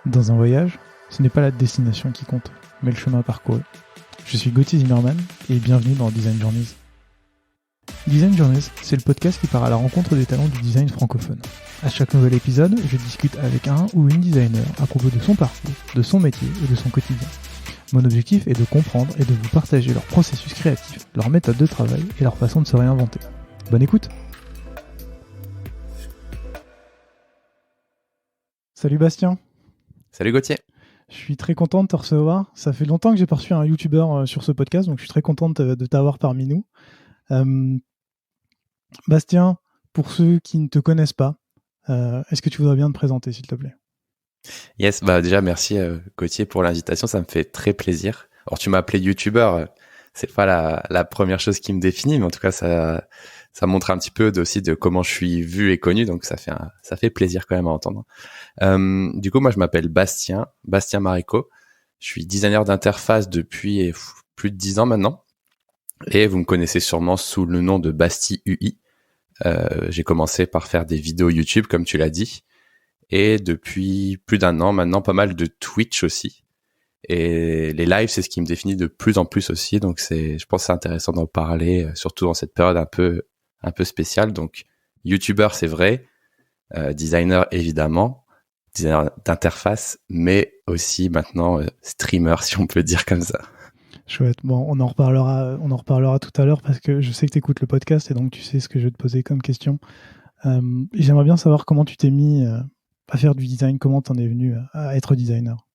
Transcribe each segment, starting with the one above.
Dans un voyage, ce n'est pas la destination qui compte, mais le chemin parcouru. Je suis Gauthier Zimmerman et bienvenue dans Design Journeys. Design Journeys, c'est le podcast qui part à la rencontre des talents du design francophone. À chaque nouvel épisode, je discute avec un ou une designer à propos de son parcours, de son métier et de son quotidien. Mon objectif est de comprendre et de vous partager leur processus créatif, leur méthode de travail et leur façon de se réinventer. Bonne écoute! Salut Bastien! Salut Gauthier. Je suis très content de te recevoir. Ça fait longtemps que j'ai pas reçu un youtubeur sur ce podcast, donc je suis très content de t'avoir parmi nous. Bastien, pour ceux qui ne te connaissent pas, est-ce que tu voudrais bien te présenter, s'il te plaît? Yes, déjà merci Gauthier pour l'invitation, ça me fait très plaisir. Alors tu m'as appelé youtubeur, c'est pas la première chose qui me définit, mais en tout cas ça montre un petit peu aussi de comment je suis vu et connu, donc ça fait plaisir quand même à entendre. Du coup, moi je m'appelle Bastien Marico. Je suis designer d'interface depuis plus de 10 ans maintenant, et vous me connaissez sûrement sous le nom de Basti UI. J'ai commencé par faire des vidéos YouTube, comme tu l'as dit, et depuis plus d'un an maintenant, pas mal de Twitch aussi. Et les lives, c'est ce qui me définit de plus en plus aussi, donc je pense que c'est intéressant d'en parler, surtout dans cette période un peu spéciale. Donc, YouTuber, c'est vrai, designer évidemment, designer d'interface, mais aussi maintenant streamer, si on peut dire comme ça. Chouette. Bon, on en reparlera tout à l'heure parce que je sais que tu écoutes le podcast et donc tu sais ce que je vais te poser comme question. J'aimerais bien savoir comment tu t'es mis à faire du design, comment t'en es venu à être designer.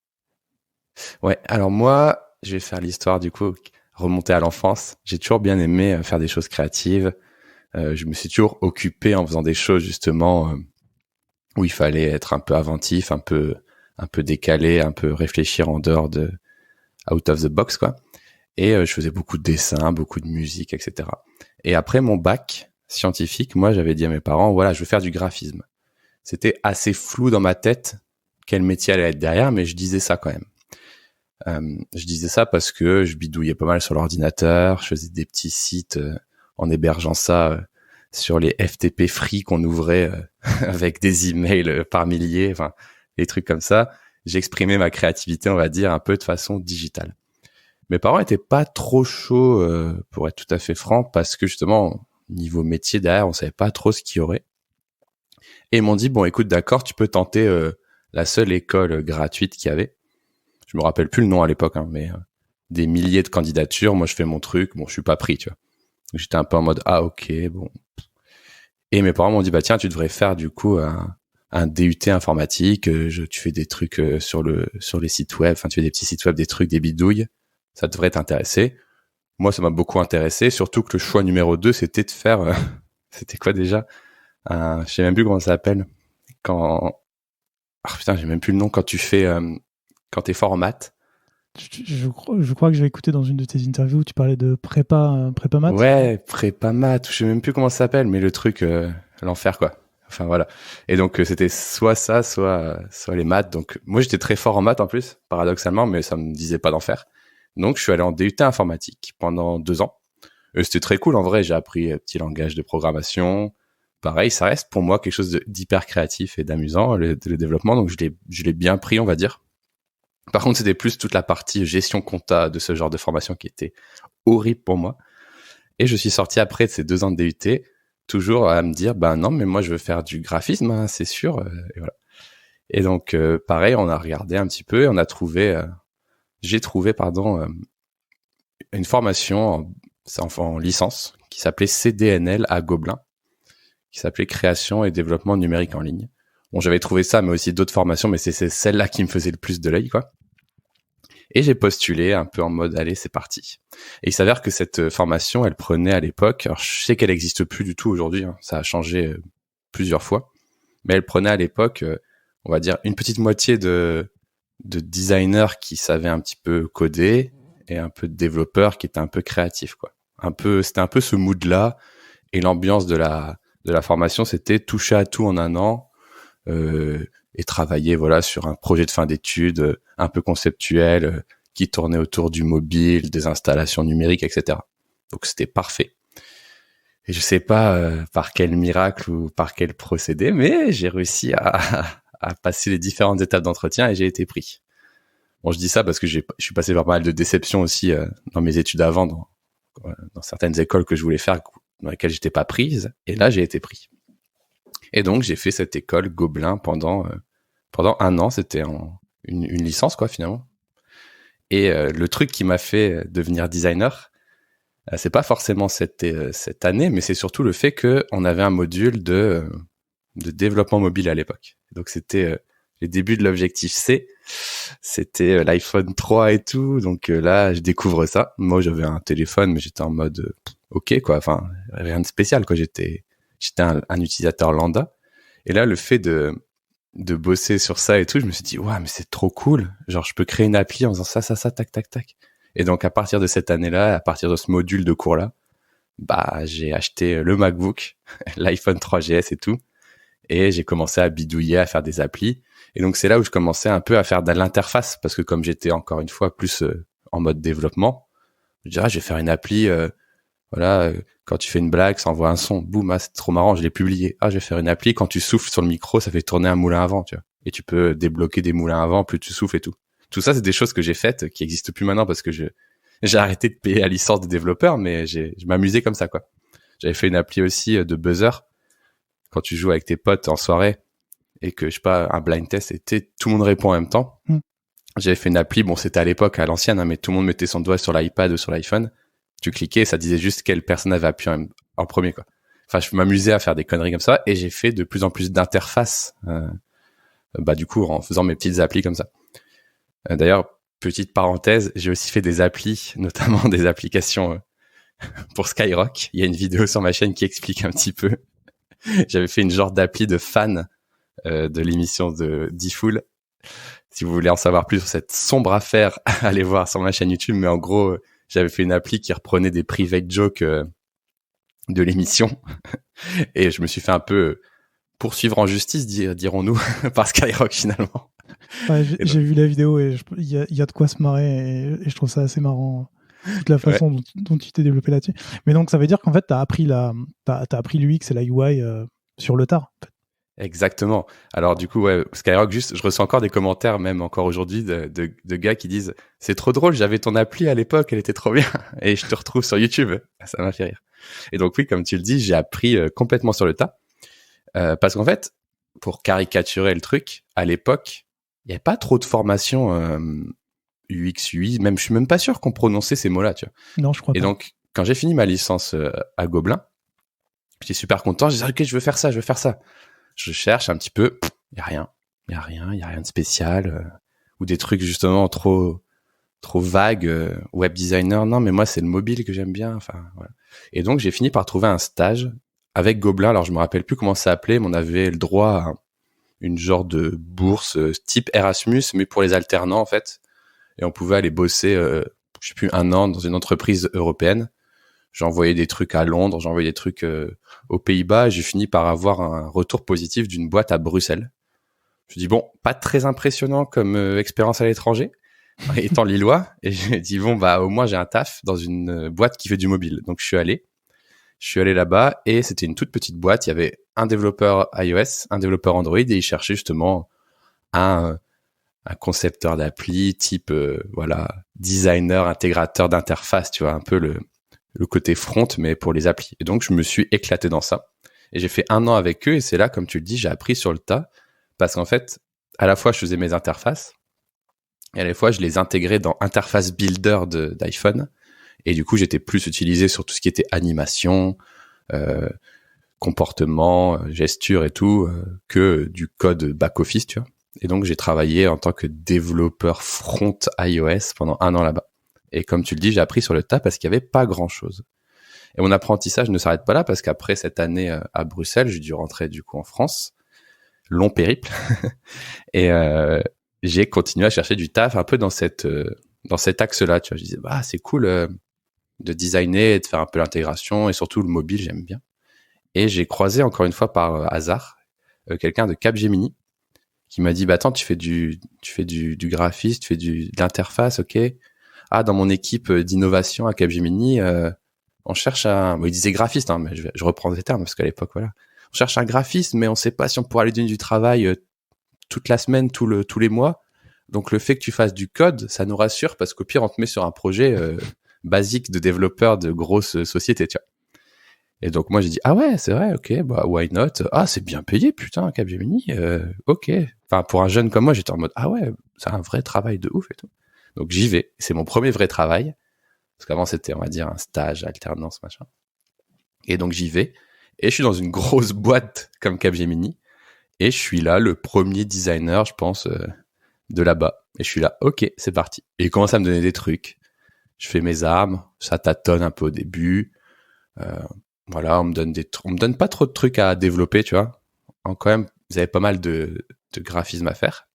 Ouais, alors moi, je vais faire l'histoire du coup, remonter à l'enfance. J'ai toujours bien aimé faire des choses créatives. Je me suis toujours occupé en faisant des choses justement où il fallait être un peu inventif, un peu décalé, un peu réfléchir en dehors de out of the box quoi. Et je faisais beaucoup de dessins, beaucoup de musique, etc. Et après mon bac scientifique, moi j'avais dit à mes parents, voilà, je veux faire du graphisme. C'était assez flou dans ma tête quel métier allait être derrière, mais je disais ça quand même. Je disais ça parce que je bidouillais pas mal sur l'ordinateur, je faisais des petits sites en hébergeant ça sur les FTP free qu'on ouvrait avec des emails par milliers, enfin des trucs comme ça. J'exprimais ma créativité, on va dire, un peu de façon digitale. Mes parents étaient pas trop chauds, pour être tout à fait franc, parce que justement, niveau métier derrière, on savait pas trop ce qu'il y aurait. Et ils m'ont dit, bon, écoute, d'accord, tu peux tenter la seule école gratuite qu'il y avait. Je me rappelle plus le nom à l'époque, hein, mais des milliers de candidatures. Moi, je fais mon truc. Bon, je suis pas pris, tu vois. Donc, j'étais un peu en mode, ah, ok, bon. Et mes parents m'ont dit, bah tiens, tu devrais faire du coup un DUT informatique. Tu fais des trucs sur les sites web. Enfin, tu fais des petits sites web, des trucs, des bidouilles. Ça devrait t'intéresser. Moi, ça m'a beaucoup intéressé, surtout que le choix numéro 2, c'était de faire... c'était quoi déjà? Je sais même plus comment ça s'appelle. Ah putain, j'ai même plus le nom. Quand tu fais... quand t'es fort en maths. Je crois que j'ai écouté dans une de tes interviews où tu parlais de prépa maths. Ouais, prépa maths, je sais même plus comment ça s'appelle, mais le truc, l'enfer quoi. Enfin voilà. Et donc c'était soit ça, soit les maths. Donc moi j'étais très fort en maths en plus, paradoxalement, mais ça me disait pas d'en faire. Donc je suis allé en DUT informatique pendant 2 ans. Et c'était très cool en vrai, j'ai appris un petit langage de programmation. Pareil, ça reste pour moi quelque chose d'hyper créatif et d'amusant, le développement, donc je l'ai bien pris on va dire. Par contre, c'était plus toute la partie gestion compta de ce genre de formation qui était horrible pour moi. Et je suis sorti après de ces 2 ans de DUT, toujours à me dire, ben non, mais moi je veux faire du graphisme, hein, c'est sûr. Et voilà. Et donc, pareil, on a regardé un petit peu et j'ai trouvé, une formation en licence qui s'appelait CDNL à Gobelin, qui s'appelait Création et Développement Numérique en ligne. Bon, j'avais trouvé ça, mais aussi d'autres formations, mais c'est celle-là qui me faisait le plus de l'œil, quoi. Et j'ai postulé un peu en mode, allez, c'est parti. Et il s'avère que cette formation, elle prenait à l'époque, alors je sais qu'elle n'existe plus du tout aujourd'hui, hein, ça a changé plusieurs fois, mais elle prenait à l'époque, on va dire, une petite moitié de designers qui savaient un petit peu coder et un peu de développeurs qui étaient un peu créatifs, quoi. C'était un peu ce mood-là, et l'ambiance de la formation, c'était toucher à tout en un an, et travailler voilà sur un projet de fin d'études un peu conceptuel qui tournait autour du mobile, des installations numériques, etc. Donc c'était parfait. Et je sais pas par quel miracle ou par quel procédé, mais j'ai réussi à à passer les différentes étapes d'entretien et j'ai été pris. Bon, je dis ça parce que je suis passé par pas mal de déceptions aussi dans mes études avant, dans certaines écoles que je voulais faire, dans lesquelles j'étais pas prise, et là j'ai été pris. Et donc j'ai fait cette école Gobelin pendant 1 an, c'était une licence quoi finalement. Et le truc qui m'a fait devenir designer, c'est pas forcément cette année, mais c'est surtout le fait que on avait un module de développement mobile à l'époque. Donc c'était les débuts de l'objectif C, c'était l'iPhone 3 et tout, donc là je découvre ça. Moi j'avais un téléphone mais j'étais en mode ok quoi, enfin rien de spécial quoi, j'étais un utilisateur lambda. Et là le fait de bosser sur ça et tout, je me suis dit ouais mais c'est trop cool, genre je peux créer une appli en faisant ça tac tac tac. Et donc à partir de cette année-là, à partir de ce module de cours là, bah j'ai acheté le MacBook, l'iPhone 3GS et tout, et j'ai commencé à bidouiller, à faire des applis. Et donc c'est là où je commençais un peu à faire de l'interface, parce que comme j'étais encore une fois plus en mode développement, je dirais je vais faire une appli, quand tu fais une blague, ça envoie un son, boum, c'est trop marrant, je l'ai publié. Je vais faire une appli, quand tu souffles sur le micro, ça fait tourner un moulin à vent, tu vois. Et tu peux débloquer des moulins à vent, plus tu souffles et tout. Tout ça, c'est des choses que j'ai faites, qui existent plus maintenant parce que j'ai arrêté de payer la licence de développeur, mais je m'amusais comme ça, quoi. J'avais fait une appli aussi de buzzer, quand tu joues avec tes potes en soirée, et que, je sais pas, un blind test, et tout le monde répond en même temps. J'avais fait une appli, bon, c'était à l'époque, à l'ancienne, hein, mais tout le monde mettait son doigt sur l'iPad ou sur l'iPhone. Tu cliquais, ça disait juste quelle personne avait appuyé en premier, quoi. Enfin, je m'amusais à faire des conneries comme ça, et j'ai fait de plus en plus d'interfaces, du coup, en faisant mes petites applis comme ça. D'ailleurs, petite parenthèse, j'ai aussi fait des applis, notamment des applications pour Skyrock. Il y a une vidéo sur ma chaîne qui explique un petit peu. J'avais fait une genre d'appli de fan de l'émission de D-Fool. Si vous voulez en savoir plus sur cette sombre affaire, allez voir sur ma chaîne YouTube. Mais en gros, j'avais fait une appli qui reprenait des private jokes de l'émission. Et je me suis fait un peu poursuivre en justice, dirons-nous, par Skyrock finalement. Ouais, j'ai vu la vidéo et il y a de quoi se marrer et je trouve ça assez marrant, toute la façon dont tu t'es développé là-dessus. Mais donc ça veut dire qu'en fait t'as appris l'UX et la UI sur le tard. En fait. Exactement. Alors du coup, ouais, Skyrock, juste, je reçois encore des commentaires, même encore aujourd'hui, de gars qui disent « C'est trop drôle, j'avais ton appli à l'époque, elle était trop bien, et je te retrouve sur YouTube. » Ça m'a fait rire. Et donc oui, comme tu le dis, j'ai appris complètement sur le tas. Parce qu'en fait, pour caricaturer le truc, à l'époque, il n'y avait pas trop de formation UX, UI, même je suis même pas sûr qu'on prononçait ces mots-là, tu vois. Non, je crois pas. Et donc, quand j'ai fini ma licence à Gobelin, j'étais super content, j'ai dit « Ok, je veux faire ça. » Je cherche un petit peu, il y a rien de spécial, ou des trucs justement trop vagues, web designer, non mais moi c'est le mobile que j'aime bien, enfin voilà. Et donc j'ai fini par trouver un stage avec Gobelin, alors je me rappelle plus comment ça s'appelait, mais on avait le droit à une genre de bourse type Erasmus, mais pour les alternants en fait, et on pouvait aller bosser, je sais plus, 1 an dans une entreprise européenne. J'ai envoyé des trucs à Londres, j'ai envoyé des trucs aux Pays-Bas, et j'ai fini par avoir un retour positif d'une boîte à Bruxelles. Je me dis bon, pas très impressionnant comme expérience à l'étranger, étant lillois, et j'ai dit bon bah au moins j'ai un taf dans une boîte qui fait du mobile. Donc je suis allé là-bas, et c'était une toute petite boîte. Il y avait un développeur iOS, un développeur Android, et ils cherchaient justement un concepteur d'appli type designer, intégrateur d'interface, tu vois, un peu le côté front, mais pour les applis. Et donc, je me suis éclaté dans ça. Et j'ai fait 1 an avec eux, et c'est là, comme tu le dis, j'ai appris sur le tas, parce qu'en fait, à la fois, je faisais mes interfaces, et à la fois, je les intégrais dans Interface Builder d'iPhone, et du coup, j'étais plus utilisé sur tout ce qui était animation, comportement, gesture et tout, que du code back-office, tu vois. Et donc, j'ai travaillé en tant que développeur front iOS pendant 1 an là-bas. Et comme tu le dis, j'ai appris sur le tas parce qu'il n'y avait pas grand-chose. Et mon apprentissage ne s'arrête pas là, parce qu'après cette année à Bruxelles, j'ai dû rentrer du coup en France. Long périple. Et j'ai continué à chercher du taf un peu dans cet axe-là. Tu vois, je disais, c'est cool de designer et de faire un peu l'intégration, et surtout le mobile, j'aime bien. Et j'ai croisé encore une fois par hasard quelqu'un de Capgemini qui m'a dit, attends, tu fais du graphisme, tu fais de l'interface, ok. Dans mon équipe d'innovation à Capgemini, on cherche il disait graphiste, hein, mais je reprends ces termes parce qu'à l'époque, voilà. On cherche un graphiste, mais on sait pas si on pourra lui donner du travail toute la semaine, tous les mois. Donc, le fait que tu fasses du code, ça nous rassure parce qu'au pire, on te met sur un projet basique de développeur de grosses sociétés, tu vois. Et donc, moi, j'ai dit, ah ouais, c'est vrai, ok, bah, why not? Ah, c'est bien payé, putain, Capgemini, ok. Enfin, pour un jeune comme moi, j'étais en mode, ah ouais, c'est un vrai travail de ouf et tout. Donc, j'y vais. C'est mon premier vrai travail. Parce qu'avant, c'était, on va dire, un stage, alternance, machin. Et donc, j'y vais. Et je suis dans une grosse boîte comme Capgemini. Et je suis là, le premier designer, je pense, de là-bas. Et je suis là, ok, c'est parti. Et il commence à me donner des trucs. Je fais mes armes, ça tâtonne un peu au début. Voilà, on me donne pas trop de trucs à développer, tu vois. Quand même, vous avez pas mal de graphisme à faire.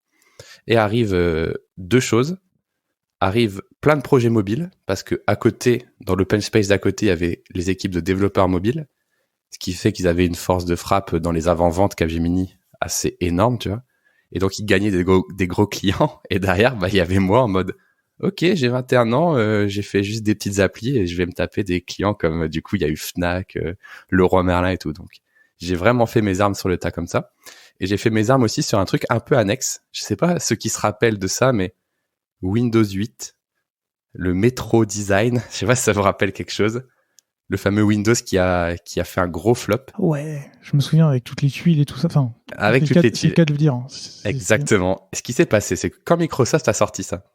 Et arrivent deux choses. Arrivent plein de projets mobiles, parce que à côté, dans l'open space d'à côté, il y avait les équipes de développeurs mobiles, ce qui fait qu'ils avaient une force de frappe dans les avant-ventes Capgemini assez énorme, tu vois. Et donc, ils gagnaient des gros clients. Et derrière, bah, il y avait moi en mode, ok, j'ai 21 ans, j'ai fait juste des petites applis et je vais me taper des clients comme, du coup, il y a eu Fnac, Leroy Merlin et tout. Donc, j'ai vraiment fait mes armes sur le tas comme ça. Et j'ai fait mes armes aussi sur un truc un peu annexe. Je sais pas ceux qui se rappellent de ça, mais Windows 8, le Metro Design, je sais pas si ça vous rappelle quelque chose. Le fameux Windows qui a fait un gros flop. Ouais, je me souviens avec toutes les tuiles et tout ça. Enfin, avec toutes les tuiles. C'est le cas de le dire. Hein. Exactement. Ce qui s'est passé, c'est que quand Microsoft a sorti ça,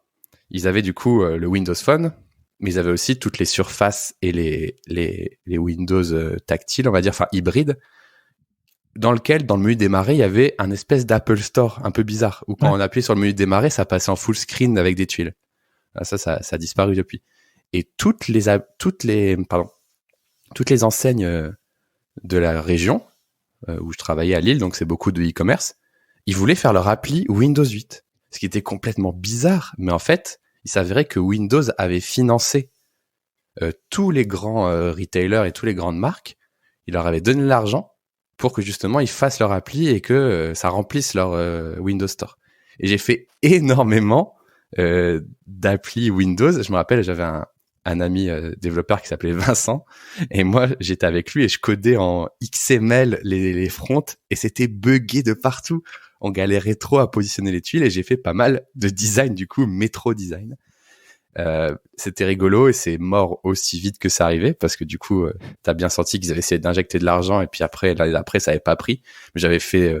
ils avaient du coup le Windows Phone, mais ils avaient aussi toutes les surfaces et les Windows tactiles, on va dire, enfin hybrides, dans lequel, dans le menu démarrer, il y avait un espèce d'Apple Store un peu bizarre, où quand on appuyait sur le menu démarrer, ça passait en full screen avec des tuiles. Ça a disparu depuis. Et toutes les enseignes de la région où je travaillais à Lille, donc c'est beaucoup de e-commerce, ils voulaient faire leur appli Windows 8, ce qui était complètement bizarre, mais en fait, il s'avérait que Windows avait financé tous les grands retailers et toutes les grandes marques. Il leur avait donné l'argent pour que justement ils fassent leur appli et que ça remplisse leur Windows Store. Et j'ai fait énormément d'applis Windows. Je me rappelle, j'avais un ami développeur qui s'appelait Vincent, et moi j'étais avec lui et je codais en XML les fronts et c'était buggé de partout. On galérait trop à positionner les tuiles et j'ai fait pas mal de design, du coup Metro Design. C'était rigolo et c'est mort aussi vite que ça arrivait parce que du coup t'as bien senti qu'ils avaient essayé d'injecter de l'argent et puis après l'année d'après ça avait pas pris. Mais j'avais fait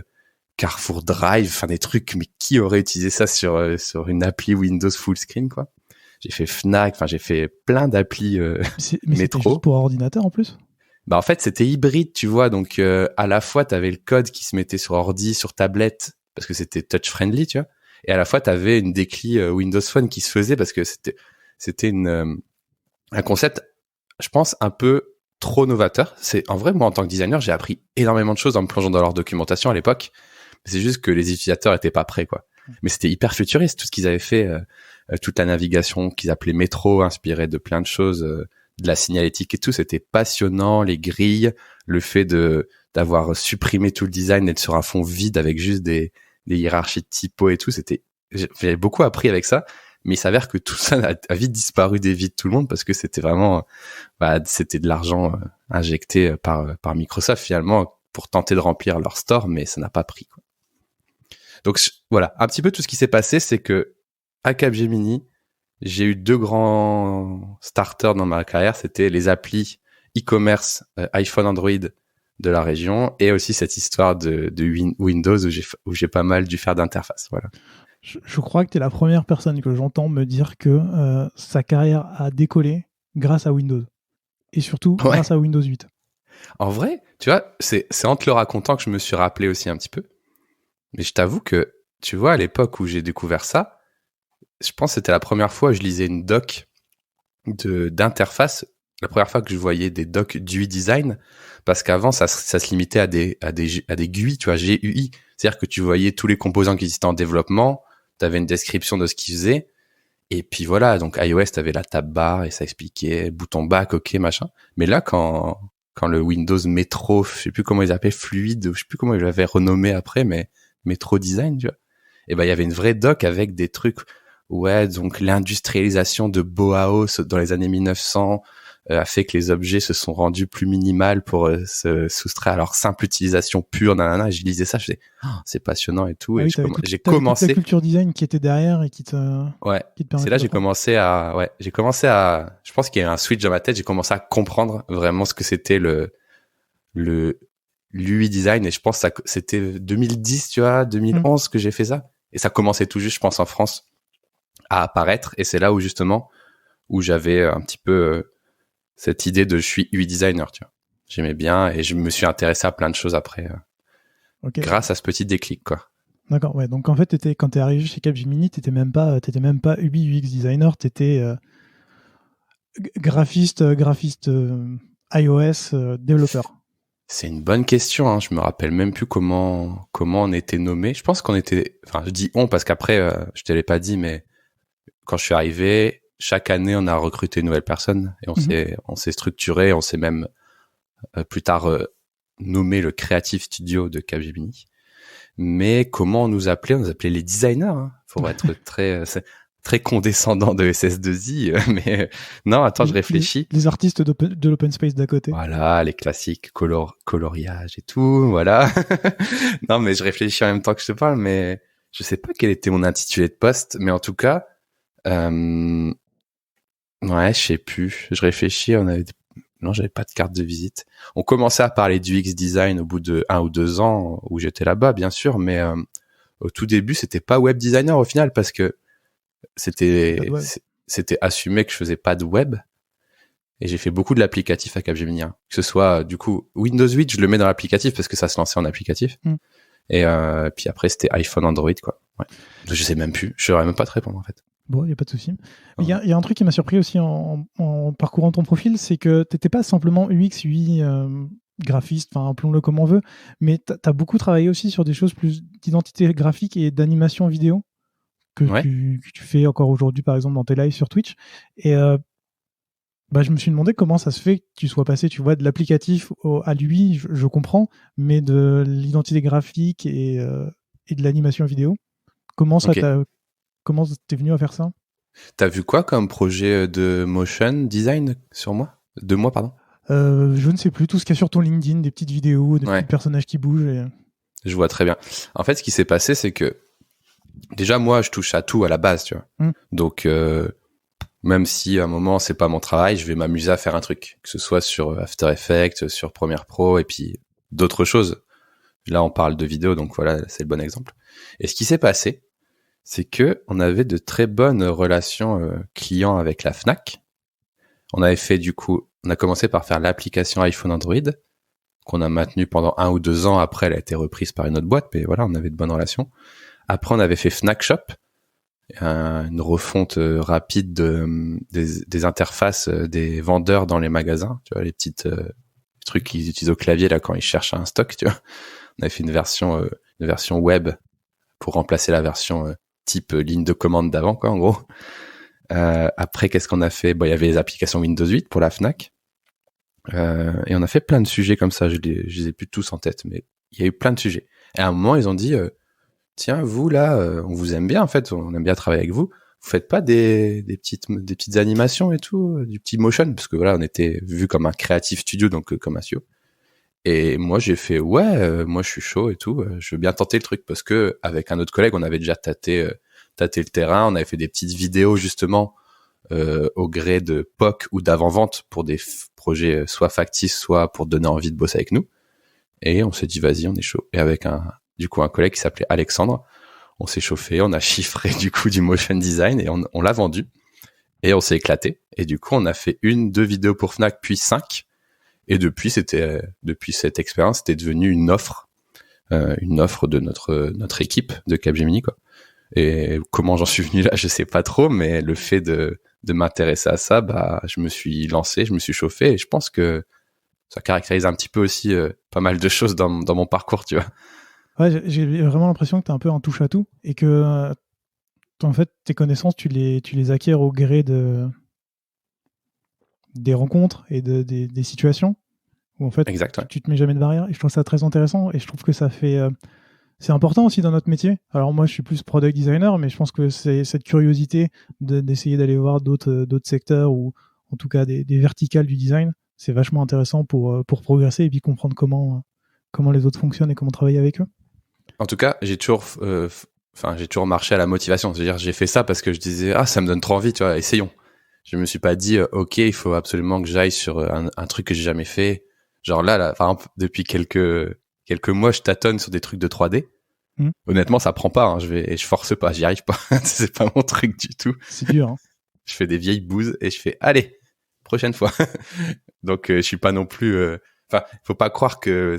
Carrefour Drive, enfin des trucs, mais qui aurait utilisé ça sur une appli Windows full screen quoi. J'ai fait Fnac, enfin j'ai fait plein d'applis mais Métro. C'était juste pour ordinateur en plus. Bah en fait c'était hybride, tu vois, donc à la fois t'avais le code qui se mettait sur ordi, sur tablette parce que c'était touch friendly, tu vois, et à la fois t'avais une décli Windows Phone qui se faisait parce que c'était un concept, je pense, un peu trop novateur. C'est en vrai, moi en tant que designer, j'ai appris énormément de choses en me plongeant dans leur documentation à l'époque. C'est juste que les utilisateurs étaient pas prêts, quoi. Mais c'était hyper futuriste tout ce qu'ils avaient fait, toute la navigation qu'ils appelaient Métro, inspirée de plein de choses, de la signalétique et tout. C'était passionnant, les grilles, le fait d'avoir supprimé tout le design, d'être sur un fond vide avec juste des hiérarchies de typos et tout. J'avais beaucoup appris avec ça. Mais il s'avère que tout ça a vite disparu des vies de tout le monde parce que c'était vraiment, c'était de l'argent injecté par Microsoft finalement pour tenter de remplir leur store, mais ça n'a pas pris, quoi. Donc voilà, un petit peu tout ce qui s'est passé, c'est que à Capgemini, j'ai eu deux grands starters dans ma carrière, c'était les applis e-commerce iPhone, Android de la région et aussi cette histoire de Windows où j'ai pas mal dû faire d'interface, voilà. Je crois que tu es la première personne que j'entends me dire que sa carrière a décollé grâce à Windows. Et surtout grâce à Windows 8. En vrai, tu vois, c'est en te le racontant que je me suis rappelé aussi un petit peu. Mais je t'avoue que, tu vois, à l'époque où j'ai découvert ça, je pense que c'était la première fois que je lisais une doc d'interface. La première fois que je voyais des docs d'UI design. Parce qu'avant, ça se limitait à des GUI, tu vois, GUI. C'est-à-dire que tu voyais tous les composants qui existaient en développement. T'avais une description de ce qu'ils faisaient. Et puis voilà, donc iOS, t'avais la tab bar et ça expliquait bouton back, ok, machin. Mais là, quand le Windows Metro, je sais plus comment ils appelaient, fluide, je sais plus comment ils l'avaient renommé après, mais Metro Design, tu vois. Et ben, il y avait une vraie doc avec des trucs, ouais, donc l'industrialisation de Bauhaus dans les années 1900, a fait que les objets se sont rendus plus minimales pour se soustraire à leur simple utilisation pure. Nanana. Et je lisais ça, je faisais, c'est passionnant et tout. Ah et oui, j'ai t'avais commencé. toute la culture design qui était derrière et qui te Ouais. permettait C'est là de faire. j'ai commencé à, je pense qu'il y a eu un switch dans ma tête. J'ai commencé à comprendre vraiment ce que c'était l'UI design. Et je pense que c'était 2010, tu vois, 2011 que j'ai fait ça. Et ça commençait tout juste, je pense, en France à apparaître. Et c'est là où justement, où j'avais un petit peu cette idée de je suis UI designer, tu vois. J'aimais bien et je me suis intéressé à plein de choses après, grâce à ce petit déclic, quoi. D'accord, ouais. Donc en fait, quand t'es arrivé chez Capgemini, t'étais même pas UI UX designer, t'étais graphiste iOS développeur. C'est une bonne question, hein. Je me rappelle même plus comment on était nommé. Je pense qu'on était, enfin, je dis on parce qu'après, je te l'ai pas dit, mais quand je suis arrivé, chaque année, on a recruté une nouvelle personne et on s'est structuré, on s'est même plus tard nommé le Creative Studio de Capgemini. Mais comment on nous appelait? On nous appelait les designers, hein. Faut être très condescendant de SS2I, mais non, attends, je réfléchis. Les artistes de l'open space d'à côté. Voilà, les classiques coloriage et tout, voilà. Non, mais je réfléchis en même temps que je te parle, mais je sais pas quel était mon intitulé de poste, mais en tout cas, ouais, je sais plus. Je réfléchis, non, j'avais pas de carte de visite. On commençait à parler du UX design au bout de 1 ou 2 ans où j'étais là-bas, bien sûr, mais au tout début, c'était pas web designer au final parce que c'était assumé que je faisais pas de web. Et j'ai fait beaucoup de l'applicatif à Capgemini, hein. Que ce soit, du coup, Windows 8, je le mets dans l'applicatif parce que ça se lançait en applicatif. Et puis après, c'était iPhone, Android, quoi. Ouais. Je sais même plus. Je saurais même pas te répondre, en fait. Bon, il n'y a pas de souci. Il y a un truc qui m'a surpris aussi en parcourant ton profil, c'est que tu n'étais pas simplement UX, UI, graphiste, enfin, appelons-le comme on veut, mais tu as beaucoup travaillé aussi sur des choses plus d'identité graphique et d'animation vidéo que tu fais encore aujourd'hui, par exemple, dans tes lives sur Twitch. Et je me suis demandé comment ça se fait que tu sois passé, tu vois, de l'applicatif à l'UI, je comprends, mais de l'identité graphique et de l'animation vidéo. Comment t'es venu à faire ça? T'as vu quoi comme projet de motion design de moi, pardon? Je ne sais plus, tout ce qu'il y a sur ton LinkedIn, des petites vidéos, des petits personnages qui bougent. Je vois très bien. En fait, ce qui s'est passé, c'est que déjà, moi, je touche à tout à la base, tu vois. Donc, même si à un moment, c'est pas mon travail, je vais m'amuser à faire un truc, que ce soit sur After Effects, sur Premiere Pro et puis d'autres choses. Là, on parle de vidéo, donc voilà, c'est le bon exemple. Et ce qui s'est passé, c'est que on avait de très bonnes relations clients avec la Fnac. On a commencé par faire l'application iPhone Android qu'on a maintenue pendant 1 ou 2 ans. Après, elle a été reprise par une autre boîte, mais voilà, on avait de bonnes relations. Après, on avait fait Fnac Shop, une refonte rapide des interfaces des vendeurs dans les magasins. Tu vois, les petites trucs qu'ils utilisent au clavier là quand ils cherchent un stock. Tu vois, on avait fait une version web pour remplacer la version type ligne de commande d'avant, quoi, en gros. Après, qu'est-ce qu'on a fait? Il y avait les applications Windows 8 pour la Fnac. Et on a fait plein de sujets comme ça. Je les ai plus tous en tête, mais il y a eu plein de sujets. Et à un moment, ils ont dit, tiens, vous, là, on vous aime bien, en fait. On aime bien travailler avec vous. Vous faites pas des petites animations et tout, du petit motion? Parce que voilà, on était vu comme un creative studio, donc comme un studio. Et moi, j'ai fait, moi, je suis chaud et tout. Je veux bien tenter le truc parce que avec un autre collègue, on avait déjà tâté le terrain. On avait fait des petites vidéos, justement, au gré de POC ou d'avant-vente pour des projets soit factices, soit pour donner envie de bosser avec nous. Et on s'est dit, vas-y, on est chaud. Et avec un collègue qui s'appelait Alexandre, on s'est chauffé, on a chiffré du coup du motion design et on l'a vendu. Et on s'est éclaté. Et du coup, on a fait 2 vidéos pour Fnac, puis 5. Et depuis cette expérience, c'était devenu une offre de notre équipe de Capgemini, quoi. Et comment j'en suis venu là, je sais pas trop, mais le fait de m'intéresser à ça, je me suis lancé, je me suis chauffé, et je pense que ça caractérise un petit peu aussi pas mal de choses dans mon parcours, tu vois. Ouais, j'ai vraiment l'impression que t'es un peu un touche à tout et que en fait tes connaissances tu les acquiers au gré des rencontres et des situations où en fait tu te mets jamais de barrière, et je trouve ça très intéressant, et je trouve que ça fait c'est important aussi dans notre métier. Alors moi je suis plus product designer, mais je pense que c'est cette curiosité d'essayer d'aller voir d'autres secteurs, ou en tout cas des verticales du design. C'est vachement intéressant pour progresser et puis comprendre comment les autres fonctionnent et comment travailler avec eux. En tout cas, j'ai toujours marché à la motivation. C'est-à-dire, j'ai fait ça parce que je disais, ça me donne trop envie, tu vois, essayons. Je me suis pas dit, ok, il faut absolument que j'aille sur un truc que j'ai jamais fait. Genre là, par exemple, depuis quelques mois, je tâtonne sur des trucs de 3D. Honnêtement, ça prend pas, hein. Je force pas, j'y arrive pas. C'est pas mon truc du tout. C'est dur, hein. Je fais des vieilles bouses et je fais, allez, prochaine fois. Donc, je suis pas non plus, faut pas croire que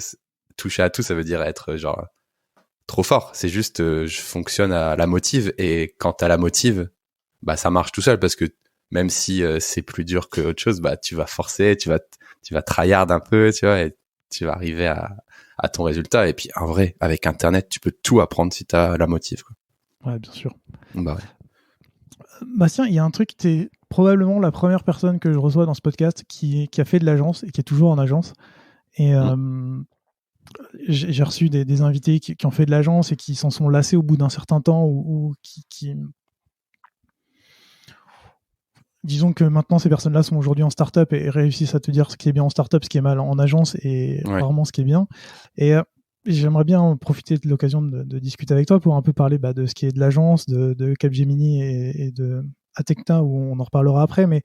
toucher à tout, ça veut dire être genre trop fort. C'est juste, je fonctionne à la motive, et quand t'as la motive, bah ça marche tout seul, parce que même si c'est plus dur que autre chose, bah tu vas forcer, tu vas tryhard un peu, tu vois, et tu vas arriver à ton résultat. Et puis en vrai, avec Internet, tu peux tout apprendre si t'as la motive, quoi. Ouais, bien sûr. Bah ouais. Bastien, il y a un truc, t'es probablement la première personne que je reçois dans ce podcast qui a fait de l'agence et qui est toujours en agence. Et j'ai reçu des invités qui ont fait de l'agence et qui s'en sont lassés au bout d'un certain temps, ou qui... Disons que maintenant, ces personnes-là sont aujourd'hui en start-up et réussissent à te dire ce qui est bien en start-up, ce qui est mal en agence, et rarement ce qui est bien. Et j'aimerais bien profiter de l'occasion de discuter avec toi pour un peu parler de ce qui est de l'agence, de Capgemini et de Atecna, où on en reparlera après. Mais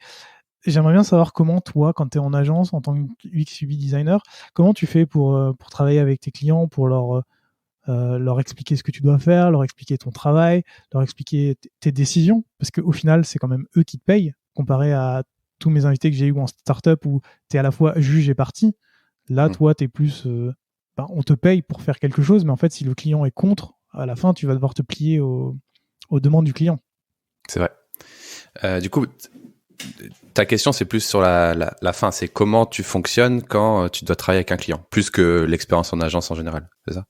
j'aimerais bien savoir comment toi, quand tu es en agence, en tant que UX UI designer, comment tu fais pour travailler avec tes clients, pour leur expliquer ce que tu dois faire, leur expliquer ton travail, leur expliquer tes décisions, parce qu'au final, c'est quand même eux qui te payent, comparé à tous mes invités que j'ai eu en startup où tu es à la fois juge et partie. Là, toi, tu es plus... on te paye pour faire quelque chose, mais en fait, si le client est contre, à la fin, tu vas devoir te plier aux demandes du client. C'est vrai. Du coup, ta question, c'est plus sur la fin. C'est comment tu fonctionnes quand tu dois travailler avec un client, plus que l'expérience en agence en général, c'est ça?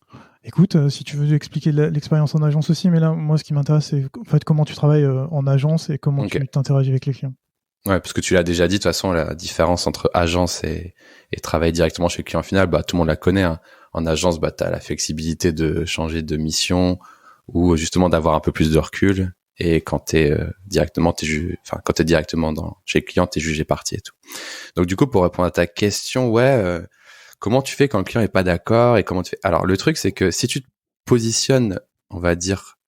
Écoute, si tu veux expliquer l'expérience en agence aussi, mais là, moi, ce qui m'intéresse, c'est en fait comment tu travailles en agence et comment tu t'interagis avec les clients. Ouais, parce que tu l'as déjà dit, de toute façon, la différence entre agence et travailler directement chez le client final, tout le monde la connaît, hein. En agence, t'as la flexibilité de changer de mission, ou justement d'avoir un peu plus de recul. Et quand t'es directement, quand t'es directement chez le client, t'es jugé parti et tout. Donc du coup, pour répondre à ta question, comment tu fais quand le client est pas d'accord, et comment tu fais? Alors le truc, c'est que si tu te positionnes, on va dire,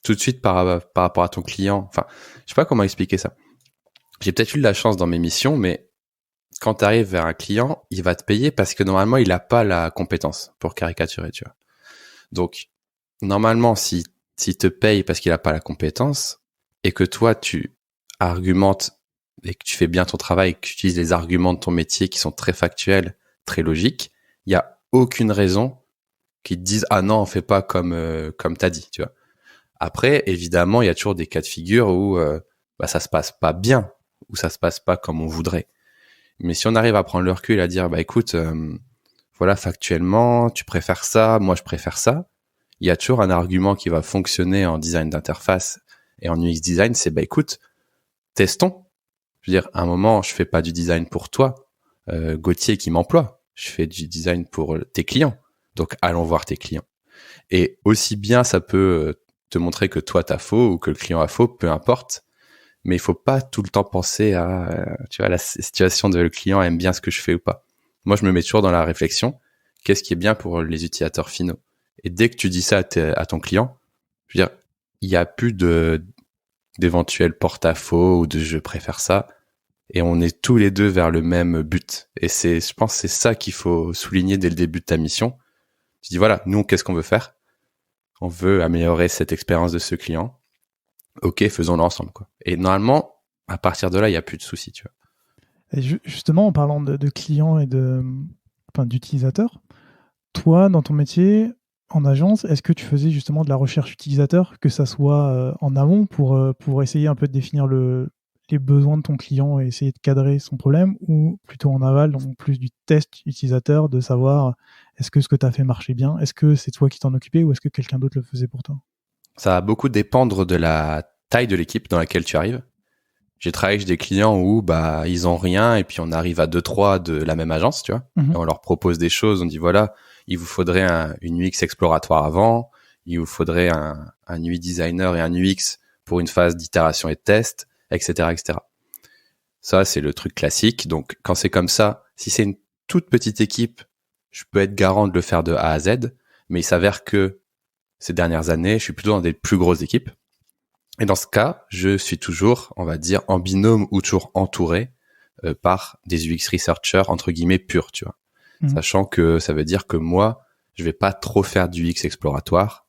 tout de suite par rapport à ton client, je sais pas comment expliquer ça. J'ai peut-être eu de la chance dans mes missions, mais quand tu arrives vers un client, il va te payer parce que normalement, il a pas la compétence, pour caricaturer, tu vois. Donc, normalement, s'il te paye parce qu'il a pas la compétence, et que toi, tu argumentes et que tu fais bien ton travail, et que tu utilises les arguments de ton métier qui sont très factuels, très logiques, il y a aucune raison qu'ils te disent « Ah non, on fait pas comme t'as dit », tu vois. Après, évidemment, il y a toujours des cas de figure où ça se passe pas bien, où ça se passe pas comme on voudrait. Mais si on arrive à prendre le recul et à dire, écoute, voilà, factuellement, tu préfères ça, moi je préfère ça, il y a toujours un argument qui va fonctionner en design d'interface et en UX design, c'est, écoute, testons. Je veux dire, à un moment, je fais pas du design pour toi, Gauthier, qui m'emploie. Je fais du design pour tes clients. Donc, allons voir tes clients. Et aussi bien, ça peut te montrer que toi, t'as faux, ou que le client a faux, peu importe. Mais il faut pas tout le temps penser à, la situation de le client aime bien ce que je fais ou pas. Moi, je me mets toujours dans la réflexion, qu'est-ce qui est bien pour les utilisateurs finaux? Et dès que tu dis ça à ton client, je veux dire, il y a plus d'éventuels porte-à-faux ou de je préfère ça. Et on est tous les deux vers le même but. Et je pense que c'est ça qu'il faut souligner dès le début de ta mission. Tu dis, voilà, nous, qu'est-ce qu'on veut faire? On veut améliorer cette expérience de ce client. Ok, faisons-le ensemble, quoi. Et normalement, à partir de là, il n'y a plus de soucis, tu vois. Et justement, en parlant de clients et d'utilisateurs, toi, dans ton métier, en agence, est-ce que tu faisais justement de la recherche utilisateur, que ça soit en amont pour essayer un peu de définir les besoins de ton client et essayer de cadrer son problème, ou plutôt en aval, donc plus du test utilisateur, de savoir est-ce que ce que tu as fait marchait bien, est-ce que c'est toi qui t'en occupais ou est-ce que quelqu'un d'autre le faisait pour toi? Ça va beaucoup dépendre de la taille de l'équipe dans laquelle tu arrives. J'ai travaillé avec des clients où ils ont rien et puis on arrive à 2-3 de la même agence, tu vois. Et on leur propose des choses, on dit voilà, il vous faudrait une UX exploratoire avant, il vous faudrait un UI designer et un UX pour une phase d'itération et de test, etc., etc. Ça, c'est le truc classique. Donc, quand c'est comme ça, si c'est une toute petite équipe, je peux être garant de le faire de A à Z. Mais il s'avère que ces dernières années, je suis plutôt dans des plus grosses équipes. Et dans ce cas, je suis toujours, on va dire, en binôme ou toujours entouré par des UX researchers, entre guillemets, purs, tu vois. Sachant que ça veut dire que moi, je vais pas trop faire du UX exploratoire.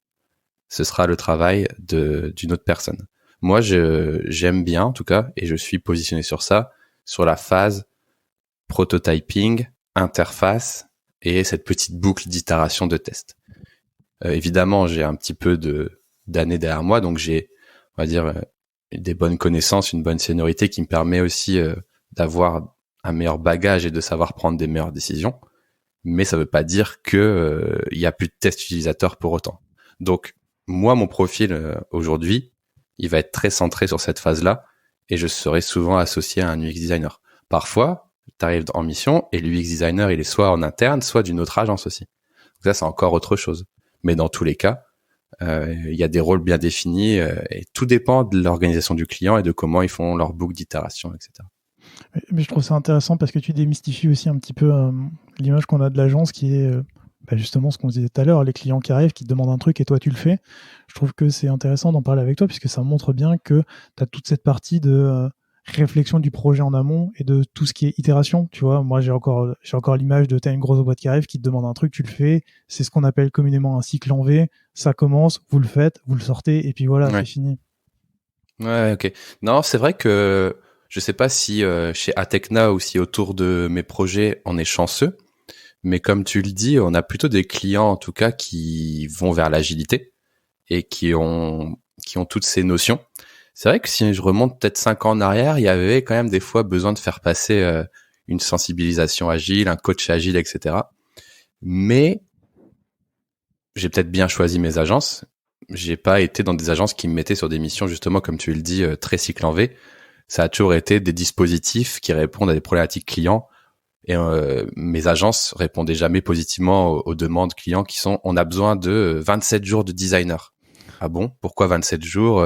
Ce sera le travail d'une autre personne. Moi, j'aime bien, en tout cas, et je suis positionné sur ça, sur la phase prototyping, interface et cette petite boucle d'itération de test. Évidemment, j'ai un petit peu d'années derrière moi, donc j'ai, on va dire, des bonnes connaissances, une bonne seniorité qui me permet aussi d'avoir un meilleur bagage et de savoir prendre des meilleures décisions. Mais ça veut pas dire que il y a plus de tests utilisateurs pour autant. Donc, moi, mon profil aujourd'hui, il va être très centré sur cette phase-là et je serai souvent associé à un UX designer. Parfois, tu arrives en mission et l'UX designer, il est soit en interne, soit d'une autre agence aussi. Donc ça, c'est encore autre chose. Mais dans tous les cas, il y a des rôles bien définis et tout dépend de l'organisation du client et de comment ils font leur boucle d'itération, etc. Mais je trouve ça intéressant parce que tu démystifies aussi un petit peu l'image qu'on a de l'agence qui est justement ce qu'on disait tout à l'heure, les clients qui arrivent, qui te demandent un truc et toi tu le fais. Je trouve que c'est intéressant d'en parler avec toi puisque ça montre bien que tu as toute cette partie de réflexion du projet en amont et de tout ce qui est itération. Tu vois, moi j'ai encore l'image de t'as une grosse boîte qui arrive, qui te demande un truc, tu le fais. C'est ce qu'on appelle communément un cycle en V. Ça commence, vous le faites, vous le sortez et puis voilà, c'est fini. Ouais, ok. Non, c'est vrai que je sais pas si chez Atecna ou si autour de mes projets on est chanceux, mais comme tu le dis, on a plutôt des clients en tout cas qui vont vers l'agilité et qui ont toutes ces notions. C'est vrai que si je remonte peut-être 5 ans en arrière, il y avait quand même des fois besoin de faire passer une sensibilisation agile, un coach agile, etc. Mais j'ai peut-être bien choisi mes agences. J'ai pas été dans des agences qui me mettaient sur des missions, justement, comme tu le dis, très cycle en V. Ça a toujours été des dispositifs qui répondent à des problématiques clients. Et mes agences répondaient jamais positivement aux demandes clients qui sont, on a besoin de 27 jours de designer. Ah bon? Pourquoi 27 jours?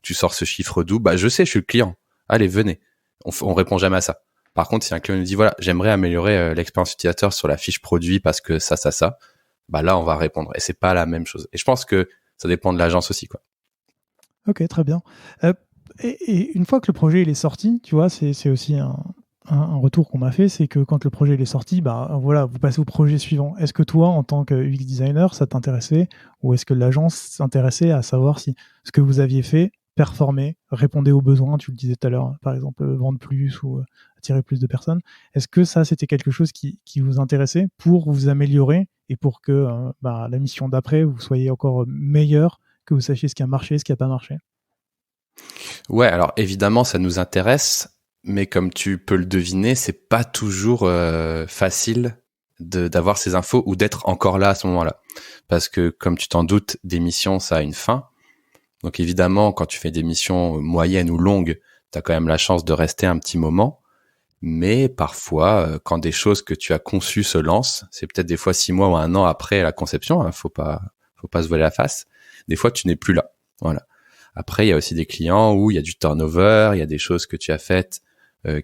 Tu sors ce chiffre d'où? Bah, je sais, je suis le client. Allez, venez. On répond jamais à ça. Par contre, si un client nous dit, voilà, j'aimerais améliorer l'expérience utilisateur sur la fiche produit parce que ça, bah là, on va répondre. Et c'est pas la même chose. Et je pense que ça dépend de l'agence aussi, quoi. Ok, très bien. Et une fois que le projet il est sorti, tu vois, c'est aussi un retour qu'on m'a fait, c'est que quand le projet il est sorti, bah voilà, vous passez au projet suivant. Est-ce que toi, en tant que UX designer, ça t'intéressait, ou est-ce que l'agence s'intéressait à savoir si ce que vous aviez fait performait, répondait aux besoins, tu le disais tout à l'heure, par exemple vendre plus ou attirer plus de personnes. Est-ce que ça, c'était quelque chose qui vous intéressait pour vous améliorer et pour que la mission d'après, vous soyez encore meilleur, que vous sachiez ce qui a marché, ce qui n'a pas marché? Ouais, alors évidemment, ça nous intéresse, mais comme tu peux le deviner, c'est pas toujours facile d'avoir ces infos ou d'être encore là à ce moment-là. Parce que, comme tu t'en doutes, des missions, ça a une fin. Donc évidemment, quand tu fais des missions moyennes ou longues, tu as quand même la chance de rester un petit moment. Mais parfois, quand des choses que tu as conçues se lancent, c'est peut-être des fois 6 mois ou 1 an après la conception, hein, faut pas se voiler la face. Des fois, tu n'es plus là. Voilà. Après, il y a aussi des clients où il y a du turnover, il y a des choses que tu as faites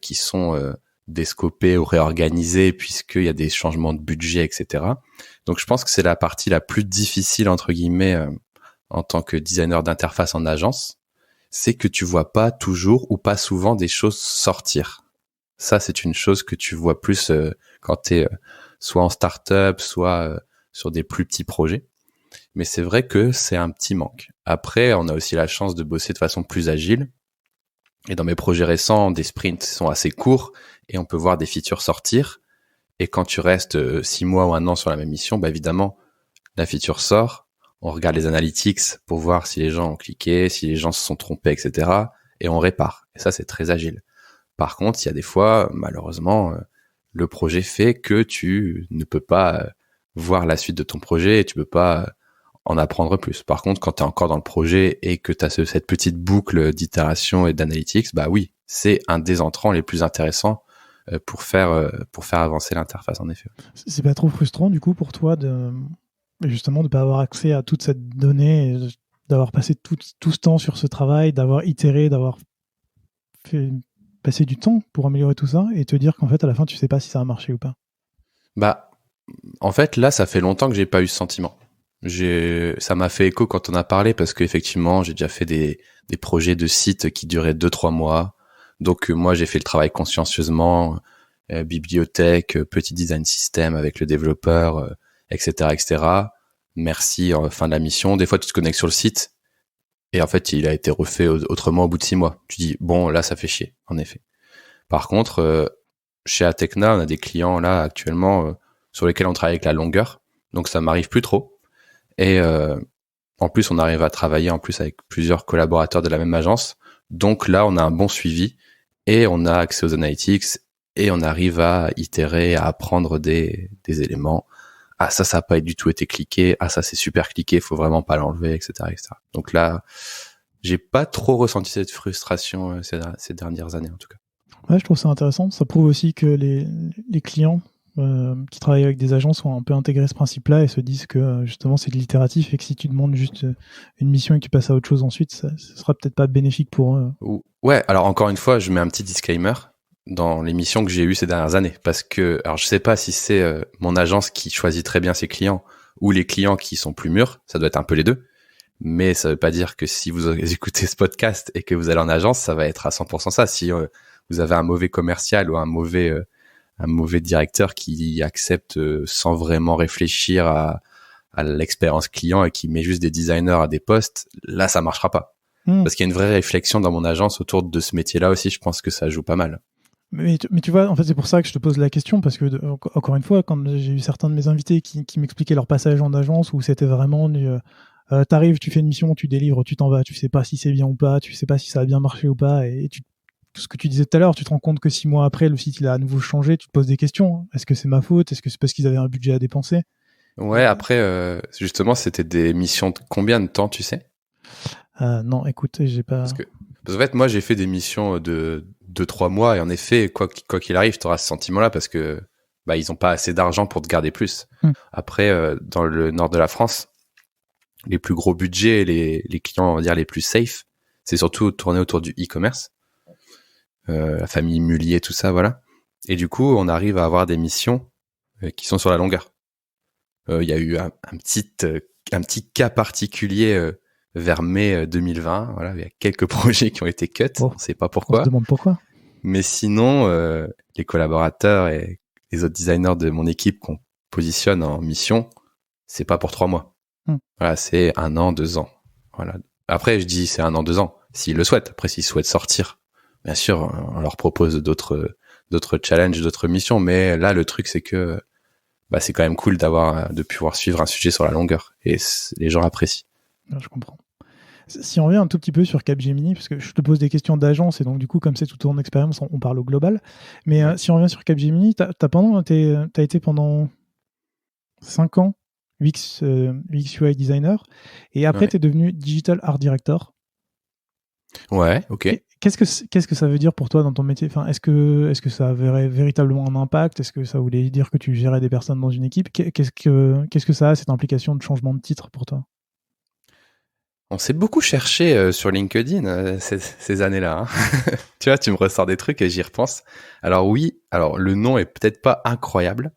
qui sont descopées ou réorganisées puisqu'il y a des changements de budget, etc. Donc, je pense que c'est la partie la plus difficile, entre guillemets, en tant que designer d'interface en agence, c'est que tu vois pas toujours ou pas souvent des choses sortir. Ça, c'est une chose que tu vois plus quand tu es soit en start-up, soit sur des plus petits projets. Mais c'est vrai que c'est un petit manque. Après, on a aussi la chance de bosser de façon plus agile. Et dans mes projets récents, des sprints sont assez courts et on peut voir des features sortir. Et quand tu restes 6 mois ou 1 an sur la même mission, bah évidemment, la feature sort. On regarde les analytics pour voir si les gens ont cliqué, si les gens se sont trompés, etc. Et on répare. Et ça, c'est très agile. Par contre, il y a des fois, malheureusement, le projet fait que tu ne peux pas voir la suite de ton projet et tu peux pas en apprendre plus. Par contre, quand tu es encore dans le projet et que tu as cette petite boucle d'itération et d'analytics, bah oui, c'est un des entrants les plus intéressants pour faire avancer l'interface, en effet. C'est pas trop frustrant, du coup, pour toi, justement, de pas avoir accès à toute cette donnée, et d'avoir passé tout ce temps sur ce travail, d'avoir itéré, d'avoir fait passer du temps pour améliorer tout ça et te dire qu'en fait, à la fin, tu sais pas si ça a marché ou pas? Bah, en fait, là, ça fait longtemps que j'ai pas eu ce sentiment. Ça m'a fait écho quand on a parlé parce qu'effectivement, j'ai déjà fait des projets de sites qui duraient 2-3 mois. Donc, moi, j'ai fait le travail consciencieusement, bibliothèque, petit design system avec le développeur, etc., etc. Merci, fin de la mission. Des fois, tu te connectes sur le site et en fait, il a été refait autrement au bout de 6 mois. Tu dis, bon, là, ça fait chier, en effet. Par contre, chez Atecna, on a des clients là actuellement sur lesquels on travaille avec la longueur, donc ça m'arrive plus trop. Et en plus, on arrive à travailler en plus avec plusieurs collaborateurs de la même agence, donc là, on a un bon suivi et on a accès aux analytics et on arrive à itérer, à apprendre des éléments. Ah, ça a pas du tout été cliqué. Ah, ça c'est super cliqué, faut vraiment pas l'enlever, etc., etc. Donc là, j'ai pas trop ressenti cette frustration ces dernières années en tout cas. Ouais, je trouve ça intéressant. Ça prouve aussi que les clients qui travaillent avec des agences ont un peu intégré ce principe-là et se disent que justement c'est de l'itératif et que si tu demandes juste une mission et que tu passes à autre chose ensuite, ça sera peut-être pas bénéfique pour eux. Ouais, alors encore une fois, je mets un petit disclaimer dans les missions que j'ai eues ces dernières années parce que, alors je sais pas si c'est mon agence qui choisit très bien ses clients ou les clients qui sont plus mûrs, ça doit être un peu les deux. Mais ça veut pas dire que si vous écoutez ce podcast et que vous allez en agence, ça va être à 100% ça. Si vous avez un mauvais commercial ou un mauvais directeur qui accepte sans vraiment réfléchir à l'expérience client et qui met juste des designers à des postes, là ça marchera pas. Parce qu'il y a une vraie réflexion dans mon agence autour de ce métier-là aussi, je pense que ça joue pas mal. Mais tu vois, en fait, c'est pour ça que je te pose la question, parce que, encore une fois, quand j'ai eu certains de mes invités qui m'expliquaient leur passage en agence, où c'était vraiment du t'arrives, tu fais une mission, tu délivres, tu t'en vas, tu sais pas si c'est bien ou pas, tu sais pas si ça a bien marché ou pas, et tout ce que tu disais tout à l'heure, tu te rends compte que 6 mois après, le site il a à nouveau changé, tu te poses des questions. Est-ce que c'est ma faute? Est-ce que c'est parce qu'ils avaient un budget à dépenser? Ouais, après, justement, c'était des missions de combien de temps, tu sais? Non, écoute, j'ai pas... Parce qu'en fait, moi, j'ai fait des missions de 2-3 mois et en effet, quoi qu'il arrive, tu auras ce sentiment-là parce que bah, ils ont pas assez d'argent pour te garder plus. Après, dans le nord de la France, les plus gros budgets, les clients, on va dire, les plus safe, c'est surtout tourné autour du e-commerce, la famille Mullier, tout ça, voilà. Et du coup, on arrive à avoir des missions qui sont sur la longueur. Il y a eu un petit cas particulier vers mai 2020. Voilà, il y a quelques projets qui ont été cut. Oh, on sait pas pourquoi. On se demande pourquoi. Mais sinon, les collaborateurs et les autres designers de mon équipe qu'on positionne en mission, c'est pas pour 3 mois. Voilà, c'est 1 an, 2 ans. Voilà. Après, je dis c'est 1 an, 2 ans. S'ils le souhaitent. Après, s'ils souhaitent sortir, bien sûr, on leur propose d'autres challenges, d'autres missions. Mais là, le truc, c'est que bah, c'est quand même cool de pouvoir suivre un sujet sur la longueur. Et les gens apprécient. Je comprends. Si on revient un tout petit peu sur Capgemini, parce que je te pose des questions d'agence, et donc du coup, comme c'est toute ton expérience, on parle au global. Mais si on revient sur Capgemini, t'as été pendant 5 ans UX UI designer, et après, t'es devenu digital art director. Ouais, ok. Et qu'est-ce que ça veut dire pour toi dans ton métier? Enfin, est-ce que ça avait véritablement un impact? Est-ce que ça voulait dire que tu gérais des personnes dans une équipe? Qu'est-ce que ça a, cette implication de changement de titre pour toi? On s'est beaucoup cherché sur LinkedIn ces années-là. Hein. Tu vois, tu me ressors des trucs et j'y repense. Alors oui, le nom est peut-être pas incroyable,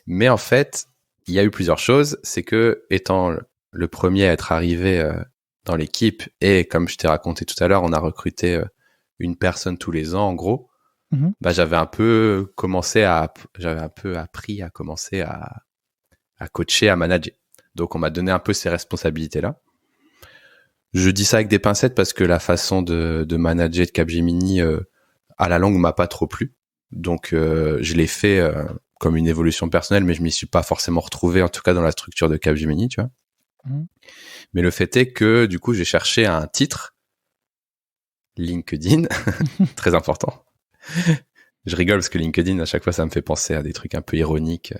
mais en fait, il y a eu plusieurs choses. C'est que, étant le premier à être arrivé dans l'équipe, et comme je t'ai raconté tout à l'heure, on a recruté une personne tous les ans, en gros, bah, j'avais un peu appris à commencer à coacher, à manager. Donc, on m'a donné un peu ces responsabilités-là. Je dis ça avec des pincettes parce que la façon de manager de Capgemini à la longue m'a pas trop plu. Donc je l'ai fait comme une évolution personnelle, mais je m'y suis pas forcément retrouvé, en tout cas dans la structure de Capgemini, tu vois. Mais le fait est que du coup j'ai cherché un titre LinkedIn, très important. Je rigole parce que LinkedIn à chaque fois ça me fait penser à des trucs un peu ironiques.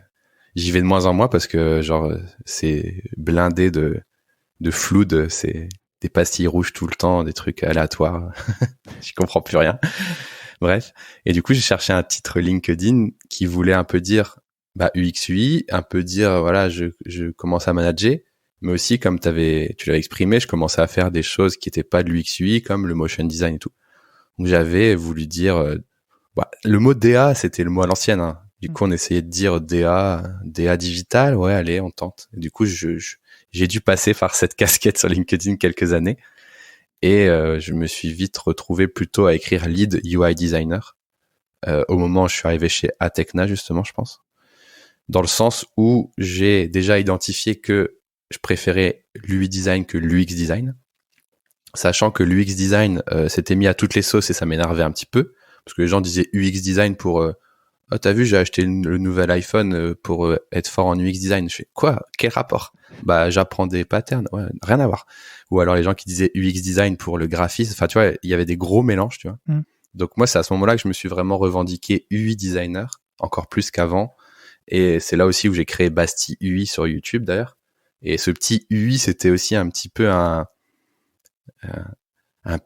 J'y vais de moins en moins parce que genre c'est blindé de floude, c'est des pastilles rouges tout le temps, des trucs aléatoires. J'y comprends plus rien. Bref. Et du coup, j'ai cherché un titre LinkedIn qui voulait un peu dire, bah, UX UI, un peu dire, voilà, je commence à manager, mais aussi, comme tu l'avais exprimé, je commençais à faire des choses qui étaient pas de l'UX UI, comme le motion design et tout. Donc j'avais voulu dire, le mot DA, c'était le mot à l'ancienne, hein. Du coup, on essayait de dire DA digital. Ouais, allez, on tente. Et du coup, j'ai dû passer par cette casquette sur LinkedIn quelques années. Et je me suis vite retrouvé plutôt à écrire lead UI designer. Au moment où je suis arrivé chez Atecna, justement, je pense. Dans le sens où j'ai déjà identifié que je préférais l'UI design que l'UX design. Sachant que l'UX design s'était mis à toutes les sauces et ça m'énervait un petit peu. Parce que les gens disaient UX design pour... oh, t'as vu, j'ai acheté le nouvel iPhone pour être fort en UX design. Je fais, quoi? Quel rapport? Bah, j'apprends des patterns. Ouais, rien à voir. Ou alors les gens qui disaient UX design pour le graphisme. Enfin, tu vois, il y avait des gros mélanges, tu vois. Donc moi, c'est à ce moment-là que je me suis vraiment revendiqué UI designer, encore plus qu'avant. Et c'est là aussi où j'ai créé Basti UI sur YouTube, d'ailleurs. Et ce petit UI, c'était aussi un petit peu un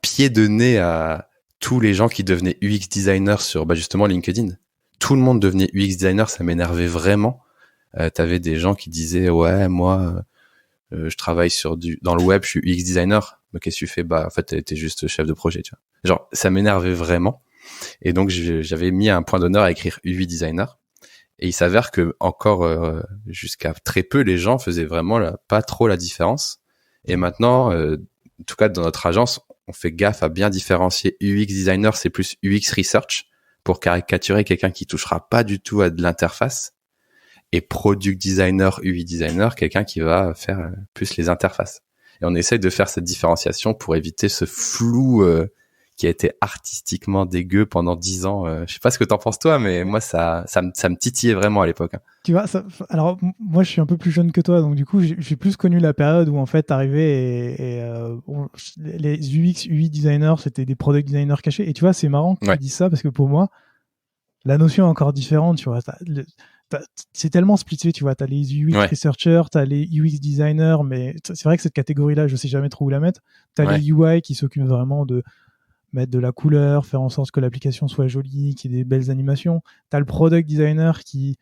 pied de nez à tous les gens qui devenaient UX designers sur justement LinkedIn. Tout le monde devenait UX designer, ça m'énervait vraiment. T'avais des gens qui disaient ouais, moi je travaille dans le web, je suis UX designer. Mais qu'est-ce que tu fais? Bah en fait t'es juste chef de projet, tu vois. Genre ça m'énervait vraiment. Et donc j'avais mis un point d'honneur à écrire UI designer. Et il s'avère que encore jusqu'à très peu les gens faisaient vraiment pas trop la différence. Et maintenant, en tout cas dans notre agence, on fait gaffe à bien différencier UX designer, c'est plus UX research pour caricaturer quelqu'un qui touchera pas du tout à de l'interface, et product designer, UI designer, quelqu'un qui va faire plus les interfaces. Et on essaye de faire cette différenciation pour éviter ce flou qui a été artistiquement dégueu pendant 10 ans. Je sais pas ce que t'en penses toi, mais moi ça me titillait vraiment à l'époque. Tu vois, alors moi je suis un peu plus jeune que toi, donc du coup j'ai plus connu la période où en fait t'arrivais et les UX, UI designers c'était des product designers cachés. Et tu vois, c'est marrant que tu dises ça parce que pour moi la notion est encore différente. Tu vois, c'est tellement splitté. Tu vois, t'as les UX researchers, t'as les UX designers, mais c'est vrai que cette catégorie-là, je sais jamais trop où la mettre. T'as les UI qui s'occupent vraiment de mettre de la couleur, faire en sorte que l'application soit jolie, qu'il y ait des belles animations. T'as le product designer qui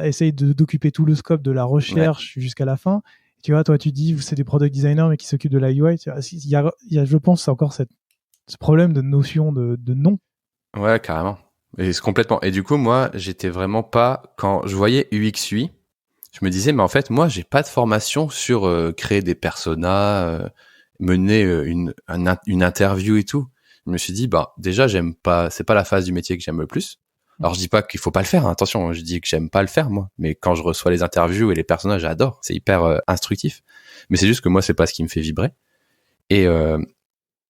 essaye d'occuper tout le scope de la recherche jusqu'à la fin. Tu vois, toi, tu dis, c'est des product designers, mais qui s'occupent de la UI. Il y a, je pense, encore ce problème de notion de nom. Ouais, carrément. Et c'est complètement. Et du coup, moi, j'étais vraiment pas... Quand je voyais UX UI, je me disais, mais en fait, moi, j'ai pas de formation sur créer des personas, mener une interview et tout. Je me suis dit, déjà, j'aime pas... C'est pas la phase du métier que j'aime le plus. Alors je dis pas qu'il faut pas le faire, hein, attention, je dis que j'aime pas le faire moi, mais quand je reçois les interviews et les personnages, j'adore, c'est hyper instructif. Mais c'est juste que moi c'est pas ce qui me fait vibrer. Et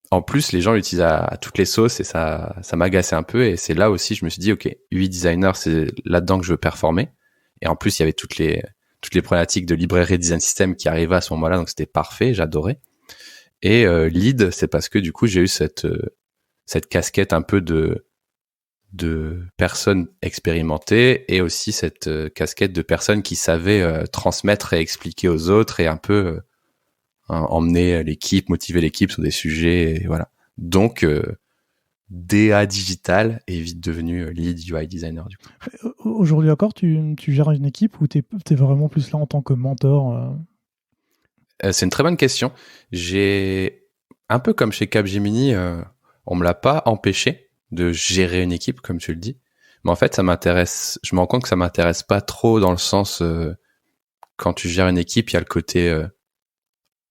en plus les gens l'utilisent à toutes les sauces et ça m'agaçait un peu, et c'est là aussi je me suis dit OK, UI designer, c'est là-dedans que je veux performer. Et en plus il y avait toutes les problématiques de librairie design system qui arrivaient à ce moment-là, donc c'était parfait, j'adorais. Et lead, c'est parce que du coup j'ai eu cette casquette un peu de personnes expérimentées, et aussi cette casquette de personnes qui savaient transmettre et expliquer aux autres et un peu emmener l'équipe, motiver l'équipe sur des sujets, et voilà. Donc DA digital est vite devenu lead UI designer du coup. Aujourd'hui encore, tu gères une équipe ou t'es vraiment plus là en tant que mentor C'est une très bonne question. J'ai un peu comme chez Capgemini, on me l'a pas empêché de gérer une équipe, comme tu le dis. Mais en fait, ça m'intéresse. Je me rends compte que ça m'intéresse pas trop, dans le sens quand tu gères une équipe, il y a le côté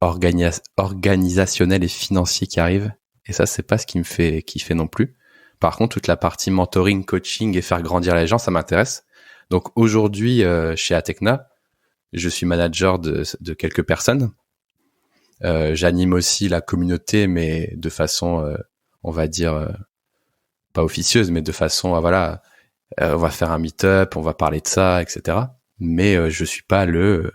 organisationnel et financier qui arrive. Et ça, c'est pas ce qui me fait kiffer non plus. Par contre, toute la partie mentoring, coaching et faire grandir les gens, ça m'intéresse. Donc aujourd'hui, chez Atecna, je suis manager de quelques personnes. J'anime aussi la communauté, mais de façon, on va dire, pas officieuse, mais de façon, on va faire un meet-up, on va parler de ça, etc. Mais je suis pas le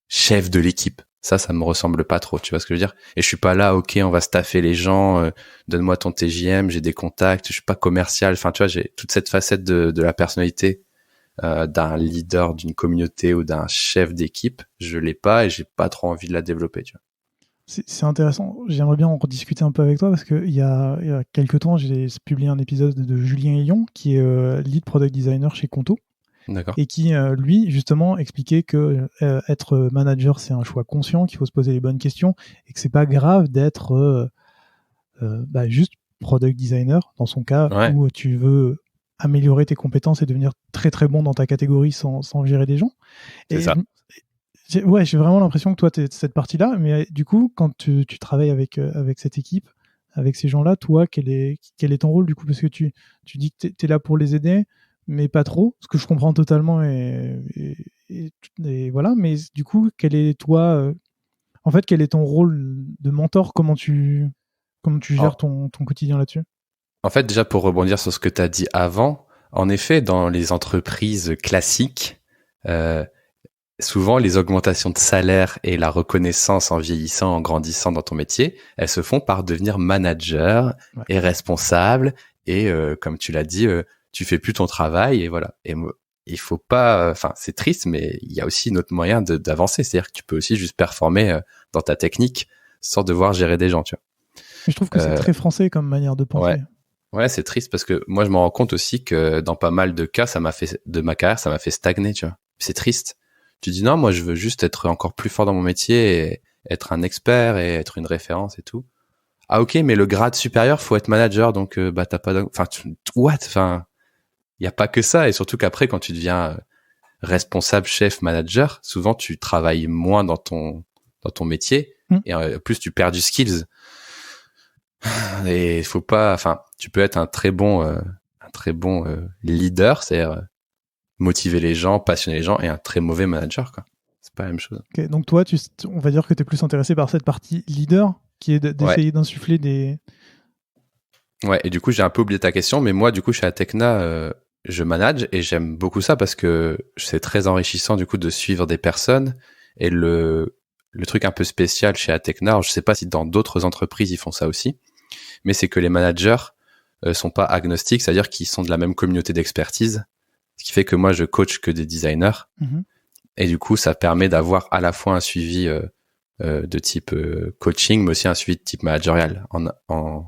chef de l'équipe. Ça me ressemble pas trop, tu vois ce que je veux dire? Et je suis pas là, OK, on va staffer les gens, donne-moi ton TJM, j'ai des contacts, je suis pas commercial. Enfin, tu vois, j'ai toute cette facette de la personnalité d'un leader d'une communauté ou d'un chef d'équipe. Je l'ai pas et j'ai pas trop envie de la développer, tu vois. C'est intéressant. J'aimerais bien en rediscuter un peu avec toi parce qu'il y a quelques temps, j'ai publié un épisode de Julien Ayon, qui est lead product designer chez Conto. D'accord. Et qui, lui, justement, expliquait que être manager, c'est un choix conscient, qu'il faut se poser les bonnes questions et que c'est pas grave d'être juste product designer, dans son cas, Ouais. où tu veux améliorer tes compétences et devenir très très bon dans ta catégorie sans virer des gens. C'est Et ça. j'ai vraiment l'impression que toi, tu es de cette partie-là, mais du coup, quand tu travailles avec cette équipe, avec ces gens-là, toi, quel est ton rôle du coup? Parce que tu dis que tu es là pour les aider, mais pas trop, ce que je comprends totalement, et voilà, mais du coup, quel est toi, en fait, quel est ton rôle de mentor? Comment tu gères En, ton quotidien là-dessus? en fait, déjà pour rebondir sur ce que tu as dit avant, en effet, dans les entreprises classiques, euh, souvent les augmentations de salaire et la reconnaissance en vieillissant, en grandissant dans ton métier, elles se font par devenir manager Ouais. et responsable. Et comme tu l'as dit, tu fais plus ton travail et voilà. Et il faut pas, enfin c'est triste, mais il y a aussi un autre moyen d'avancer. C'est-à-dire que tu peux aussi juste performer dans ta technique sans devoir gérer des gens, tu Mais je trouve que vois. c'est très français comme manière de Ouais. penser. Ouais, c'est triste parce que moi je me rends compte aussi que dans pas mal de cas, ça m'a fait de ma carrière, ça m'a fait stagner, tu vois. C'est triste. Tu dis non, moi je veux juste être encore plus fort dans mon métier et être un expert et être une référence et tout. Ah ok, mais le grade supérieur, faut être manager, donc bah t'as pas, enfin what, enfin il y a pas que ça et surtout qu'après quand tu deviens responsable, chef, manager, souvent tu travailles moins dans ton métier et plus tu perds du skills. Et il faut pas, enfin, tu peux être un très bon leader, c'est-à-dire motiver les gens, passionner les gens, et un très mauvais manager, quoi. C'est pas la même chose. Ok, donc toi, on va dire que tu es plus intéressé par cette partie leader, qui est Ouais, d'essayer d'insuffler des... ouais. Et du coup, j'ai un peu oublié ta question, mais moi, du coup, chez Atecna, je manage et j'aime beaucoup ça parce que c'est très enrichissant, du coup, de suivre des personnes. Et le truc un peu spécial chez Atecna, alors je sais pas si dans d'autres entreprises ils font ça aussi, mais c'est que les managers sont pas agnostiques, c'est-à-dire qu'ils sont de la même communauté d'expertise. Ce qui fait que moi, je coach que des designers. Mhm. Et du coup, ça permet d'avoir à la fois un suivi de type coaching, mais aussi un suivi de type managérial,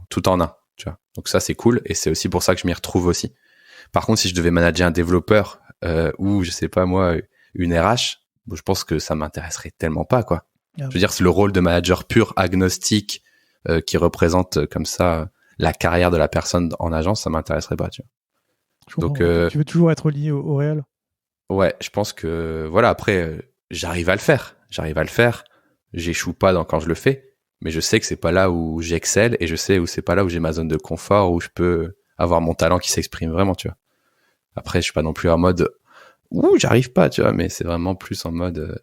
tout en un. Tu vois. Donc ça, c'est cool. Et c'est aussi pour ça que je m'y retrouve aussi. Par contre, si je devais manager un développeur ou, je sais pas moi, une RH, bon, je pense que ça m'intéresserait tellement pas, quoi. Ah, Je veux dire, c'est le rôle de manager pur, agnostique, qui représente comme ça la carrière de la personne en agence, ça m'intéresserait pas, tu vois. je Donc, comprends. Tu veux toujours être lié au réel. ouais, je pense que voilà. Après, j'arrive à le faire. J'arrive à le faire. J'échoue pas quand je le fais, mais je sais que c'est pas là où j'excelle et je sais où c'est pas là où j'ai ma zone de confort où je peux avoir mon talent qui s'exprime vraiment, tu vois. Après, je suis pas non plus en mode ouh, j'arrive pas, tu vois, mais c'est vraiment plus en mode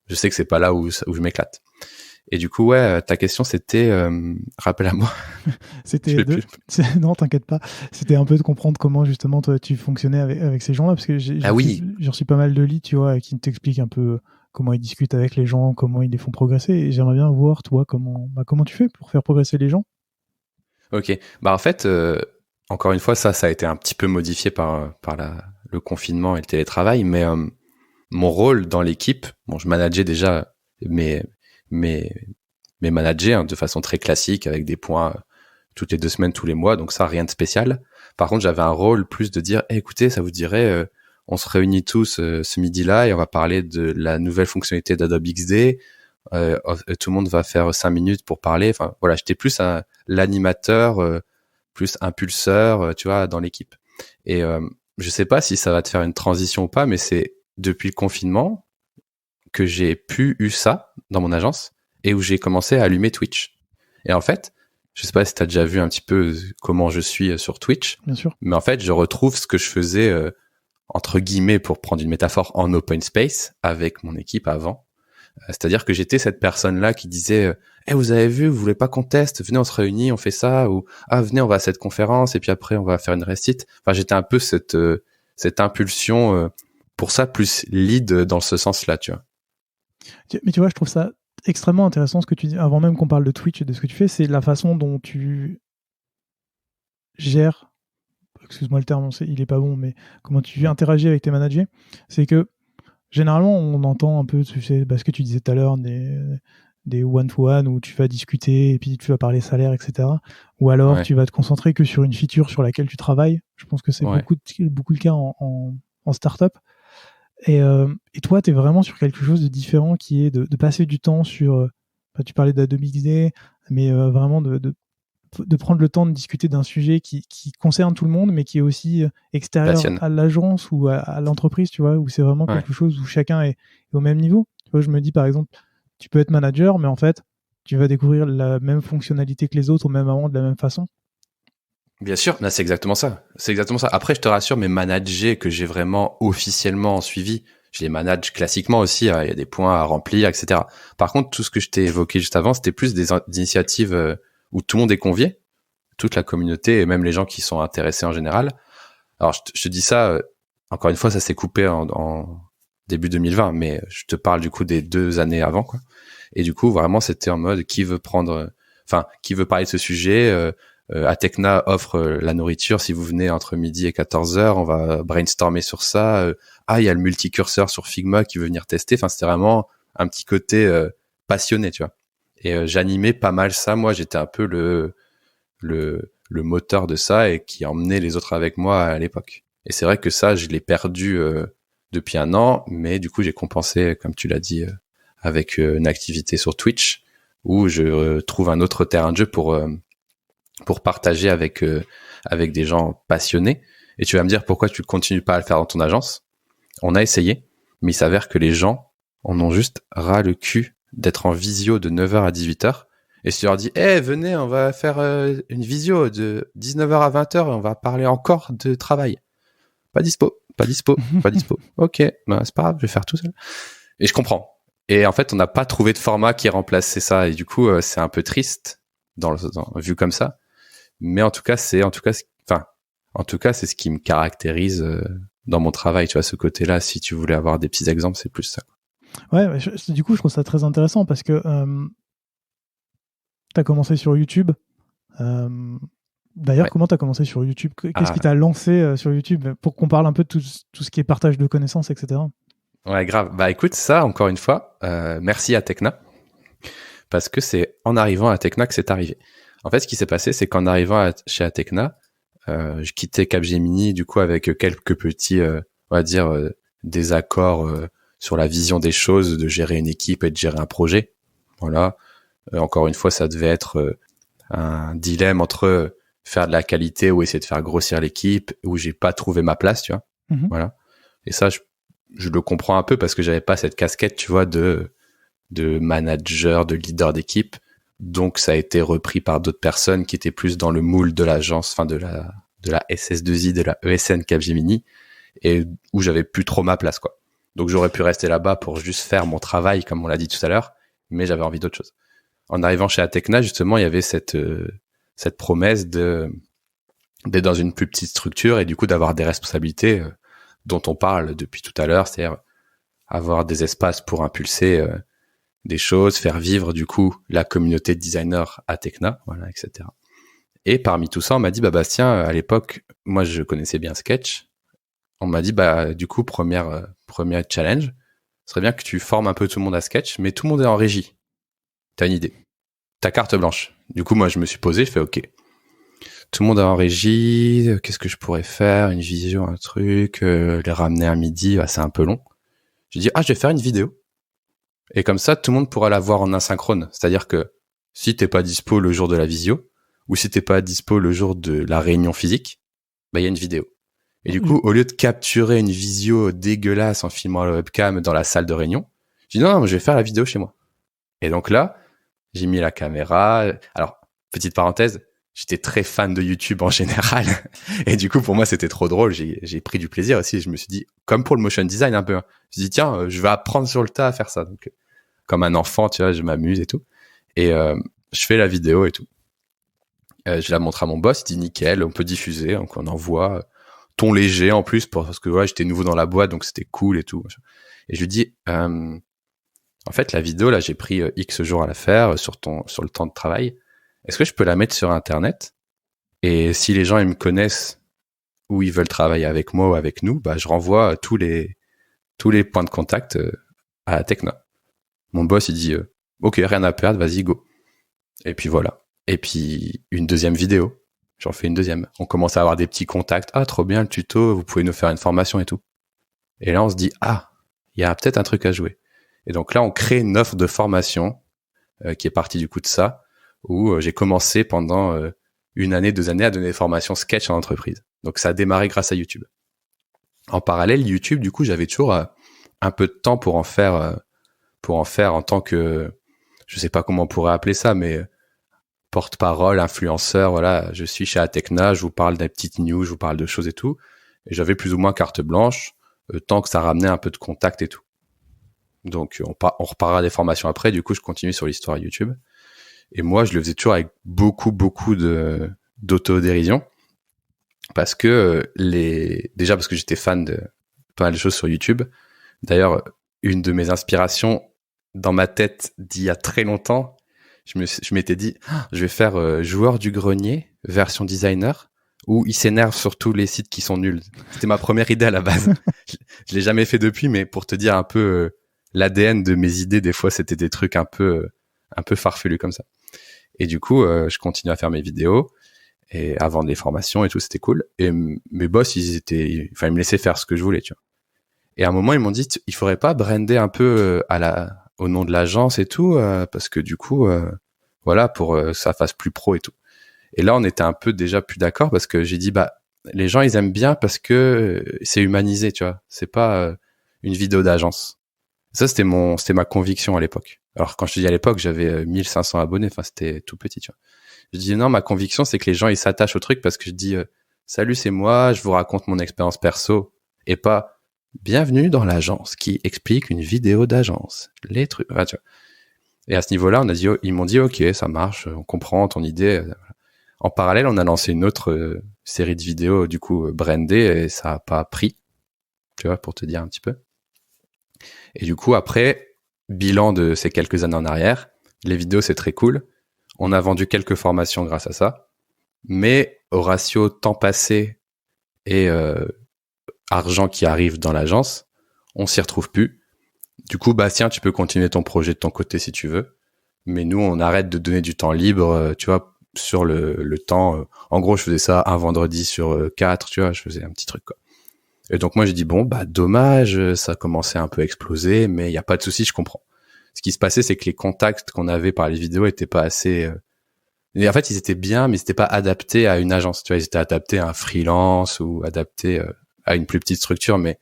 je sais que c'est pas là où je m'éclate. Et du coup, ouais, ta question c'était rappelle à moi, je C'était l'ai plus. Non, t'inquiète pas. C'était un peu de comprendre comment justement toi tu fonctionnais avec ces gens-là, parce que Ah oui, j'ai reçu pas mal de leads, tu vois, qui t'expliquent un peu comment ils discutent avec les gens, comment ils les font progresser. Et j'aimerais bien voir toi comment tu fais pour faire progresser les gens. ok. Bah en fait, encore une fois, ça a été un petit peu modifié par le confinement et le télétravail, mais mon rôle dans l'équipe, bon, je manageais déjà mes mes mes managers hein, de façon très classique avec des points toutes les 2 semaines, tous les mois, donc ça rien de spécial. Par contre, j'avais un rôle plus de dire, hey, écoutez, ça vous dirait, on se réunit tous ce midi-là et on va parler de la nouvelle fonctionnalité d'Adobe XD. Tout le monde va faire 5 minutes pour parler. Enfin voilà, j'étais plus l'animateur, plus impulseur, tu vois, dans l'équipe. Et je sais pas si ça va te faire une transition ou pas, mais c'est depuis le confinement que j'ai eu ça dans mon agence et où j'ai commencé à allumer Twitch. Et en fait, je sais pas si tu as déjà vu un petit peu comment je suis sur Twitch, Bien sûr. mais en fait, je retrouve ce que je faisais entre guillemets pour prendre une métaphore en open space avec mon équipe avant. C'est-à-dire que j'étais cette personne-là qui disait vous avez vu, vous voulez pas qu'on teste, venez on se réunit, on fait ça, ou venez on va à cette conférence et puis après on va faire une restite. Enfin j'étais un peu cette impulsion pour ça plus lead dans ce sens-là, tu vois. Mais tu vois, je trouve ça extrêmement intéressant ce que tu dis, avant même qu'on parle de Twitch et de ce que tu fais, c'est la façon dont tu gères, excuse-moi le terme, il est pas bon, mais comment tu interagis avec tes managers. C'est que généralement, on entend un peu, tu sais, ce que tu disais tout à l'heure, des one-to-one où tu vas discuter et puis tu vas parler salaire, etc. Ou alors Ouais, tu vas te concentrer que sur une feature sur laquelle tu travailles. Je pense que c'est ouais. beaucoup le cas en startup. Et toi, tu es vraiment sur quelque chose de différent qui est de passer du temps sur. Tu parlais d'Adobe XD, mais vraiment de de prendre le temps de discuter d'un sujet qui concerne tout le monde, mais qui est aussi extérieur Passionne. à l'agence ou à l'entreprise, tu vois, où c'est vraiment quelque chose où chacun est au même niveau. Tu vois, je me dis, par exemple, tu peux être manager, mais en fait, tu vas découvrir la même fonctionnalité que les autres au même moment, de la même façon. Bien sûr, là, c'est exactement ça. C'est exactement ça. Après, je te rassure, mes managers que j'ai vraiment officiellement suivis, je les manage classiquement aussi. Il y a des points à remplir, etc. Par contre, tout ce que je t'ai évoqué juste avant, c'était plus des initiatives où tout le monde est convié, toute la communauté et même les gens qui sont intéressés en général. Alors, je te dis ça, encore une fois, ça s'est coupé en début 2020, mais je te parle du coup des 2 années avant, quoi. Et du coup, vraiment, c'était en mode qui veut parler de ce sujet. Atecna offre la nourriture. Si vous venez entre midi et 14h, on va brainstormer sur ça. Il y a le multicurseur sur Figma qui veut venir tester. Enfin, c'était vraiment un petit côté passionné, tu vois. Et j'animais pas mal ça. Moi, j'étais un peu le moteur de ça et qui emmenait les autres avec moi à l'époque. Et c'est vrai que ça, je l'ai perdu depuis 1 an, mais du coup, j'ai compensé, comme tu l'as dit, avec une activité sur Twitch où je trouve un autre terrain de jeu pour partager avec des gens passionnés. Et tu vas me dire pourquoi tu continues pas à le faire dans ton agence. On a essayé, mais il s'avère que les gens en ont juste ras le cul d'être en visio de 9h à 18h. Et si tu leur dis, venez, on va faire une visio de 19h à 20h et on va parler encore de travail. Pas dispo. Ok, ben, c'est pas grave, je vais faire tout seul. Et je comprends. Et en fait, on n'a pas trouvé de format qui remplaçait ça. Et du coup, c'est un peu triste vu comme ça. Mais en tout cas, c'est ce qui me caractérise dans mon travail, tu vois, ce côté-là. Si tu voulais avoir des petits exemples, c'est plus ça. Ouais, du coup, je trouve ça très intéressant parce que tu as commencé sur YouTube. D'ailleurs, comment tu as commencé sur YouTube ? Qu'est-ce qui t'a lancé sur YouTube pour qu'on parle un peu de tout ce qui est partage de connaissances, etc. Ouais, grave. Bah écoute, ça, encore une fois, merci à Atecna. Parce que c'est en arrivant à Atecna que c'est arrivé. En fait, ce qui s'est passé, c'est qu'en arrivant chez Atecna, je quittais Capgemini, du coup, avec quelques petits, on va dire, désaccords sur la vision des choses, de gérer une équipe et de gérer un projet. Voilà. Encore une fois, ça devait être un dilemme entre faire de la qualité ou essayer de faire grossir l'équipe, où j'ai pas trouvé ma place, tu vois. Mm-hmm. Voilà. Et ça, je le comprends un peu parce que j'avais pas cette casquette, tu vois, de manager, de leader d'équipe. Donc, ça a été repris par d'autres personnes qui étaient plus dans le moule de l'agence, enfin, de la SS2I, de la ESN Capgemini, et où j'avais plus trop ma place, quoi. Donc, j'aurais pu rester là-bas pour juste faire mon travail, comme on l'a dit tout à l'heure, mais j'avais envie d'autre chose. En arrivant chez Atecna, justement, il y avait cette promesse d'être dans une plus petite structure et du coup d'avoir des responsabilités dont on parle depuis tout à l'heure, c'est-à-dire avoir des espaces pour impulser des choses, faire vivre du coup la communauté de designers Atecna, voilà, etc. Et parmi tout ça, on m'a dit, Bastien, à l'époque, moi je connaissais bien Sketch. On m'a dit, du coup, premier challenge, ce serait bien que tu formes un peu tout le monde à Sketch, mais tout le monde est en régie. T'as une idée. T'as carte blanche. Du coup, moi, je me suis posé, je fais OK. Tout le monde est en régie, qu'est-ce que je pourrais faire ? Une vision, un truc, les ramener à midi, c'est un peu long. J'ai dit, je vais faire une vidéo. Et comme ça, tout le monde pourra la voir en asynchrone. C'est-à-dire que si t'es pas dispo le jour de la visio, ou si t'es pas dispo le jour de la réunion physique, il y a une vidéo. Et du coup, au lieu de capturer une visio dégueulasse en filmant la webcam dans la salle de réunion, j'ai dit non, je vais faire la vidéo chez moi. Et donc là, j'ai mis la caméra. Alors, petite parenthèse, j'étais très fan de YouTube en général. Et du coup, pour moi, c'était trop drôle. J'ai pris du plaisir aussi. Je me suis dit, comme pour le motion design un peu, je me suis dit, tiens, je vais apprendre sur le tas à faire ça. Donc, comme un enfant, tu vois, je m'amuse et tout. Et je fais la vidéo et tout. Je la montre à mon boss, il dit nickel, on peut diffuser. Donc, on envoie ton léger en plus, parce que j'étais nouveau dans la boîte, donc c'était cool et tout. Et je lui dis, en fait, la vidéo, là, j'ai pris X jours à la faire sur le temps de travail. Est-ce que je peux la mettre sur Internet ? Et si les gens, ils me connaissent ou ils veulent travailler avec moi ou avec nous, je renvoie tous les points de contact à Atecna. Mon boss, il dit, OK, rien à perdre, vas-y, go. Et puis voilà. Et puis, une deuxième vidéo. J'en fais une deuxième. On commence à avoir des petits contacts. Trop bien le tuto, vous pouvez nous faire une formation et tout. Et là, on se dit, il y a peut-être un truc à jouer. Et donc là, on crée une offre de formation qui est partie du coup de ça, où j'ai commencé pendant 1 année, 2 années à donner des formations sketch en entreprise. Donc ça a démarré grâce à YouTube. En parallèle, YouTube, du coup, j'avais toujours un peu de temps pour en faire en tant que, je sais pas comment on pourrait appeler ça, mais porte-parole, influenceur, voilà, je suis chez Atecna, je vous parle des petites news, je vous parle de choses et tout. Et j'avais plus ou moins carte blanche, tant que ça ramenait un peu de contact et tout. Donc, on reparlera des formations après. Du coup, je continue sur l'histoire YouTube. Et moi, je le faisais toujours avec beaucoup d'autodérision. Parce que déjà parce que j'étais fan de pas mal de choses sur YouTube. D'ailleurs, une de mes inspirations dans ma tête d'il y a très longtemps, je m'étais dit, je vais faire joueur du grenier, version designer, où il s'énerve sur tous les sites qui sont nuls. C'était ma première idée à la base. Je l'ai jamais fait depuis, mais pour te dire un peu l'ADN de mes idées, des fois, c'était des trucs un peu farfelus comme ça. Et du coup, je continue à faire mes vidéos et à vendre des formations et tout, c'était cool. Et mes boss, ils me laissaient faire ce que je voulais, tu vois. Et à un moment, ils m'ont dit, il faudrait pas brander un peu au nom de l'agence et tout, parce que du coup, voilà, pour que ça fasse plus pro et tout. Et là, on était un peu déjà plus d'accord parce que j'ai dit, les gens, ils aiment bien parce que c'est humanisé, tu vois. C'est pas une vidéo d'agence. Ça, c'était ma conviction à l'époque. Alors, quand je te dis à l'époque, j'avais 1500 abonnés. Enfin, c'était tout petit, tu vois. Je dis, non, ma conviction, c'est que les gens, ils s'attachent au truc parce que je dis, salut, c'est moi, je vous raconte mon expérience perso et pas, bienvenue dans l'agence qui explique une vidéo d'agence. Les trucs, tu vois. Et à ce niveau-là, ils m'ont dit, OK, ça marche, on comprend ton idée. En parallèle, on a lancé une autre série de vidéos, du coup, brandées, et ça a pas pris, tu vois, pour te dire un petit peu. Et du coup, après, bilan de ces quelques années en arrière, les vidéos, c'est très cool. On a vendu quelques formations grâce à ça. Mais au ratio temps passé et argent qui arrive dans l'agence, on s'y retrouve plus. Du coup, Bastien, tu peux continuer ton projet de ton côté si tu veux. Mais nous, on arrête de donner du temps libre, tu vois, sur le temps. En gros, je faisais ça un vendredi sur 4, tu vois, je faisais un petit truc, quoi. Et donc moi, j'ai dit, bon, dommage, ça commençait un peu à exploser, mais il n'y a pas de souci, je comprends. Ce qui se passait, c'est que les contacts qu'on avait par les vidéos étaient pas assez... Et en fait, ils étaient bien, mais ils n'étaient pas adaptés à une agence. Tu vois, ils étaient adaptés à un freelance ou adaptés à une plus petite structure, mais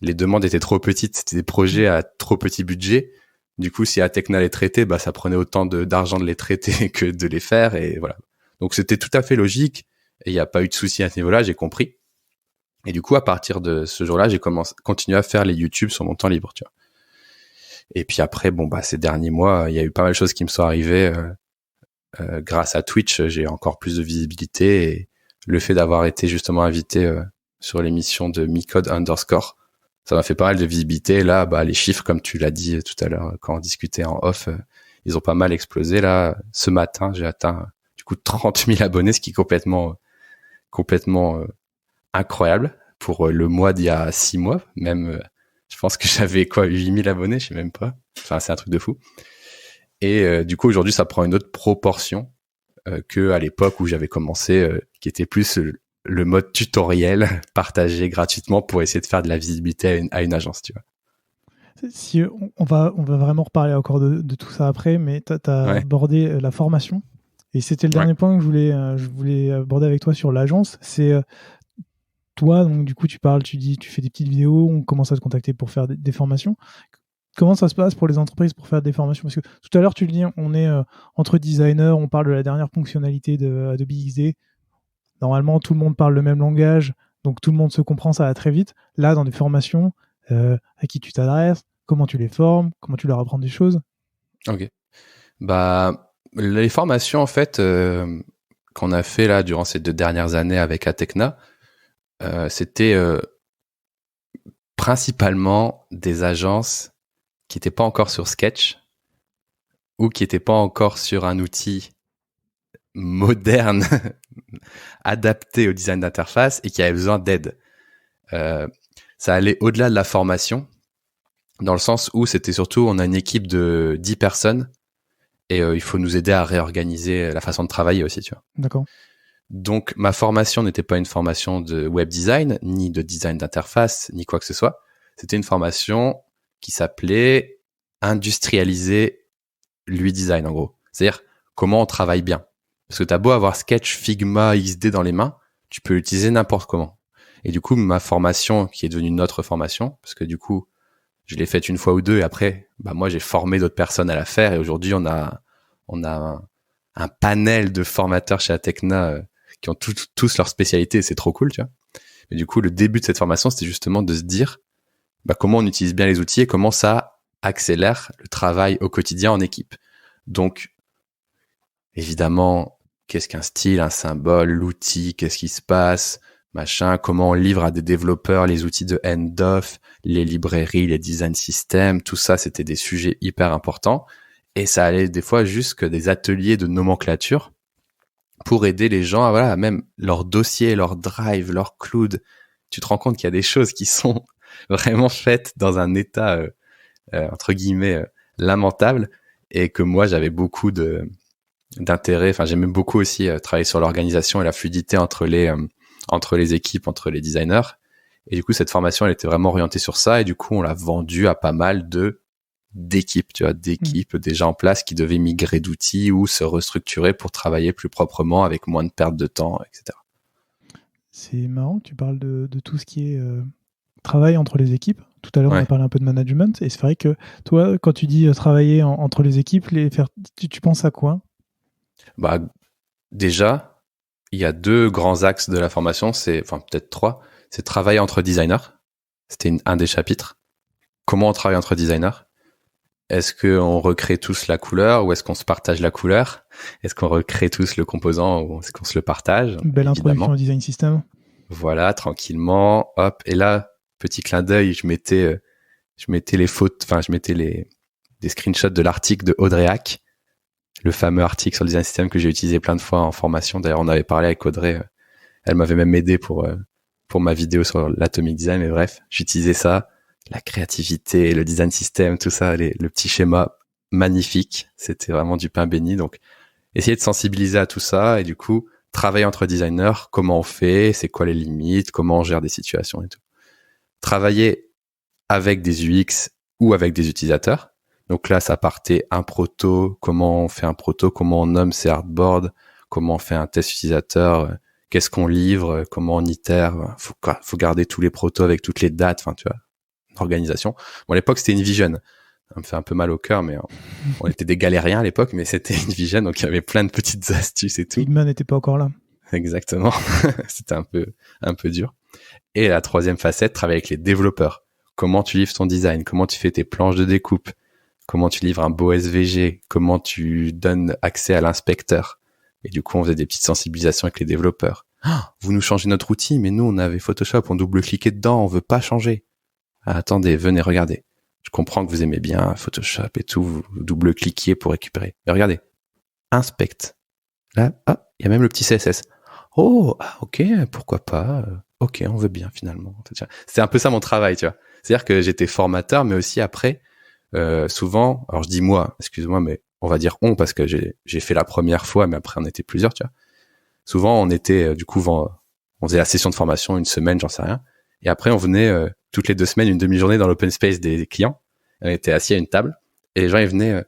les demandes étaient trop petites. C'était des projets à trop petit budget. Du coup, si Atecna les traitait, ça prenait autant d'argent de les traiter que de les faire, et voilà. Donc, c'était tout à fait logique, et il n'y a pas eu de souci à ce niveau-là, j'ai compris. Et du coup, à partir de ce jour-là, j'ai continué à faire les YouTube sur mon temps libre, tu vois. Et puis après, ces derniers mois, il y a eu pas mal de choses qui me sont arrivées. Grâce à Twitch, j'ai encore plus de visibilité, et le fait d'avoir été justement invité sur l'émission de Micode _, ça m'a fait pas mal de visibilité. Là, les chiffres, comme tu l'as dit tout à l'heure quand on discutait en off, ils ont pas mal explosé. Là, ce matin, j'ai atteint du coup 30 000 abonnés, ce qui est complètement incroyable pour le mois d'il y a 6 mois. Même, je pense que j'avais 8 000 abonnés, je sais même pas. Enfin, c'est un truc de fou. Et du coup, aujourd'hui, ça prend une autre proportion que à l'époque où j'avais commencé, qui était plus le mode tutoriel partagé gratuitement pour essayer de faire de la visibilité à une agence, tu vois. Si on va vraiment reparler encore de tout ça après, mais tu as abordé la formation. Et c'était le dernier point que je voulais aborder avec toi sur l'agence. C'est toi, donc du coup, tu dis, tu fais des petites vidéos, on commence à te contacter pour faire des formations. Comment ça se passe pour les entreprises pour faire des formations? Parce que tout à l'heure, tu le dis, on est entre designers, on parle de la dernière fonctionnalité de Adobe XD. Normalement, tout le monde parle le même langage, donc tout le monde se comprend, ça va très vite. Là, dans des formations, à qui tu t'adresses, comment tu les formes, comment tu leur apprends des choses? Ok. Les formations, en fait, qu'on a fait là durant ces 2 dernières années avec Atecna, c'était principalement des agences qui n'étaient pas encore sur Sketch ou qui n'étaient pas encore sur un outil moderne adapté au design d'interface et qui avaient besoin d'aide. Ça allait au-delà de la formation, dans le sens où c'était surtout, on a une équipe de 10 personnes et il faut nous aider à réorganiser la façon de travailler aussi, tu vois. D'accord. Donc, ma formation n'était pas une formation de web design, ni de design d'interface, ni quoi que ce soit. C'était une formation qui s'appelait industrialiser l'UI design, en gros. C'est-à-dire comment on travaille bien. Parce que t'as beau avoir Sketch, Figma, XD dans les mains, tu peux l'utiliser n'importe comment. Et du coup, ma formation, qui est devenue notre formation, parce que du coup, je l'ai faite une fois ou deux, et après, moi, j'ai formé d'autres personnes à la faire, et aujourd'hui, on a un panel de formateurs chez Atecna qui ont tous leur spécialité, et c'est trop cool, tu vois. Et du coup, le début de cette formation, c'était justement de se dire comment on utilise bien les outils et comment ça accélère le travail au quotidien en équipe. Donc, évidemment, qu'est-ce qu'un style, un symbole, l'outil, qu'est-ce qui se passe, machin, comment on livre à des développeurs les outils de end-off, les librairies, les design systems, tout ça, c'était des sujets hyper importants. Et ça allait des fois jusque des ateliers de nomenclature pour aider les gens à même leur dossier, leur drive, leur cloud. Tu te rends compte qu'il y a des choses qui sont vraiment faites dans un état, entre guillemets, lamentable, et que moi, j'avais beaucoup d'intérêt. Enfin, j'aimais beaucoup aussi travailler sur l'organisation et la fluidité entre les équipes, entre les designers. Et du coup, cette formation, elle était vraiment orientée sur ça. Et du coup, on l'a vendue à pas mal d'équipes, tu vois, d'équipes déjà en place qui devaient migrer d'outils ou se restructurer pour travailler plus proprement avec moins de perte de temps, etc. C'est marrant que tu parles de tout ce qui est travail entre les équipes. Tout à l'heure, on a parlé un peu de management. Et c'est vrai que toi, quand tu dis travailler entre les équipes, tu penses à quoi ? Déjà, il y a 2 grands axes de la formation, peut-être 3. C'est travailler entre designers. C'était un des chapitres. Comment on travaille entre designers ? Est-ce qu'on recrée tous la couleur ou est-ce qu'on se partage la couleur ? Est-ce qu'on recrée tous le composant ou est-ce qu'on se le partage ? Belle introduction au design system. Voilà, tranquillement, hop. Et là, petit clin d'œil, je mettais les fautes, je mettais des screenshots de l'article de Audrey Hack, le fameux article sur le design system que j'ai utilisé plein de fois en formation. D'ailleurs, on avait parlé avec Audrey. Elle m'avait même aidé pour ma vidéo sur l'atomic design. Mais bref, j'utilisais ça. La créativité, le design system, tout ça, le petit schéma magnifique. C'était vraiment du pain béni. Donc, essayer de sensibiliser à tout ça et du coup, travailler entre designers, comment on fait, c'est quoi les limites, comment on gère des situations et tout. Travailler avec des UX ou avec des utilisateurs. Donc là, ça partait un proto, comment on fait un proto, comment on nomme ses artboards, comment on fait un test utilisateur, qu'est-ce qu'on livre, comment on itère. Faut garder tous les protos avec toutes les dates, tu vois. Organisation. Bon, à l'époque, c'était InVision. Ça me fait un peu mal au cœur, mais on était des galériens à l'époque, mais c'était InVision, donc il y avait plein de petites astuces et tout. Figma n'était pas encore là. Exactement. C'était un peu dur. Et la troisième facette, travailler avec les développeurs. Comment tu livres ton design, comment tu fais tes planches de découpe, comment tu livres un beau SVG, comment tu donnes accès à l'inspecteur. Et du coup, on faisait des petites sensibilisations avec les développeurs. Vous nous changez notre outil, mais nous, on avait Photoshop, on double-cliquait dedans, on veut pas changer. Attendez, venez, regardez. Je comprends que vous aimez bien Photoshop et tout, vous double-cliquiez pour récupérer. Mais regardez, inspecte. Là, il y a même le petit CSS. Oh, ok, pourquoi pas. Ok, on veut bien finalement. C'est un peu ça mon travail, tu vois. C'est-à-dire que j'étais formateur, mais aussi après, souvent, alors je dis moi, excuse-moi, mais on va dire on parce que j'ai fait la première fois, mais après on était plusieurs, tu vois. Souvent, on était, du coup, on faisait la session de formation une semaine, j'en sais rien. Et après, on venait toutes les 2 semaines, une demi-journée dans l'open space des clients. On était assis à une table et les gens, ils venaient,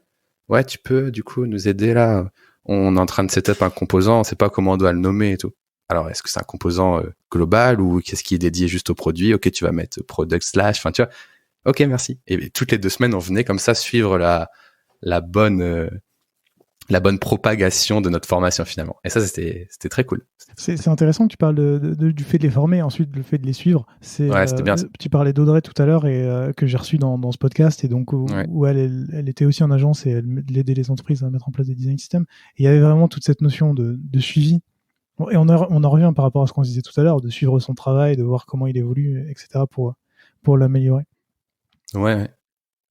ouais, tu peux, du coup, nous aider là. On est en train de setup un composant, on sait pas comment on doit le nommer et tout. Alors, est-ce que c'est un composant global ou qu'est-ce qui est dédié juste au produit? Ok, tu vas mettre product slash, tu vois. Ok, merci. Et toutes les 2 semaines, on venait comme ça suivre la bonne propagation de notre formation finalement. Et ça, c'était très cool. C'est intéressant que tu parles du fait de les former, ensuite le fait de les suivre. Ouais, c'était bien. Tu parlais d'Audrey tout à l'heure et que j'ai reçu dans ce podcast et donc où elle était aussi en agence et elle aidait les entreprises à mettre en place des design systems. Et il y avait vraiment toute cette notion de suivi. Et on en revient par rapport à ce qu'on disait tout à l'heure, de suivre son travail, de voir comment il évolue, etc. pour l'améliorer. Ouais.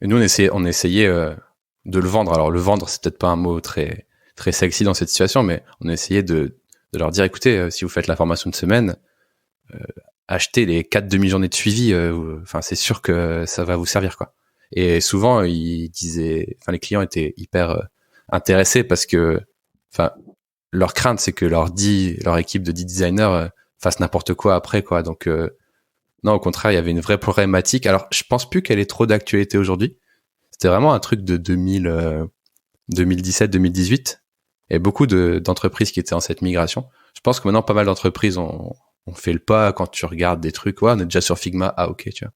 Et nous, on essayait de le vendre. Alors, le vendre, c'est peut-être pas un mot très, très sexy dans cette situation, mais on essayait de leur dire, écoutez, si vous faites la formation de semaine, achetez les 4 demi-journées de suivi. C'est sûr que ça va vous servir, quoi. Et souvent, les clients étaient hyper intéressés parce que, leur crainte, c'est que leur équipe de 10 designers fasse n'importe quoi après, quoi. Donc, non, au contraire, il y avait une vraie problématique. Alors, je pense plus qu'elle ait trop d'actualité aujourd'hui. C'était vraiment un truc de 2017-2018. Et beaucoup d'entreprises qui étaient en cette migration. Je pense que maintenant, pas mal d'entreprises ont fait le pas quand tu regardes des trucs. Ouais, on est déjà sur Figma. Ah, ok, tu vois.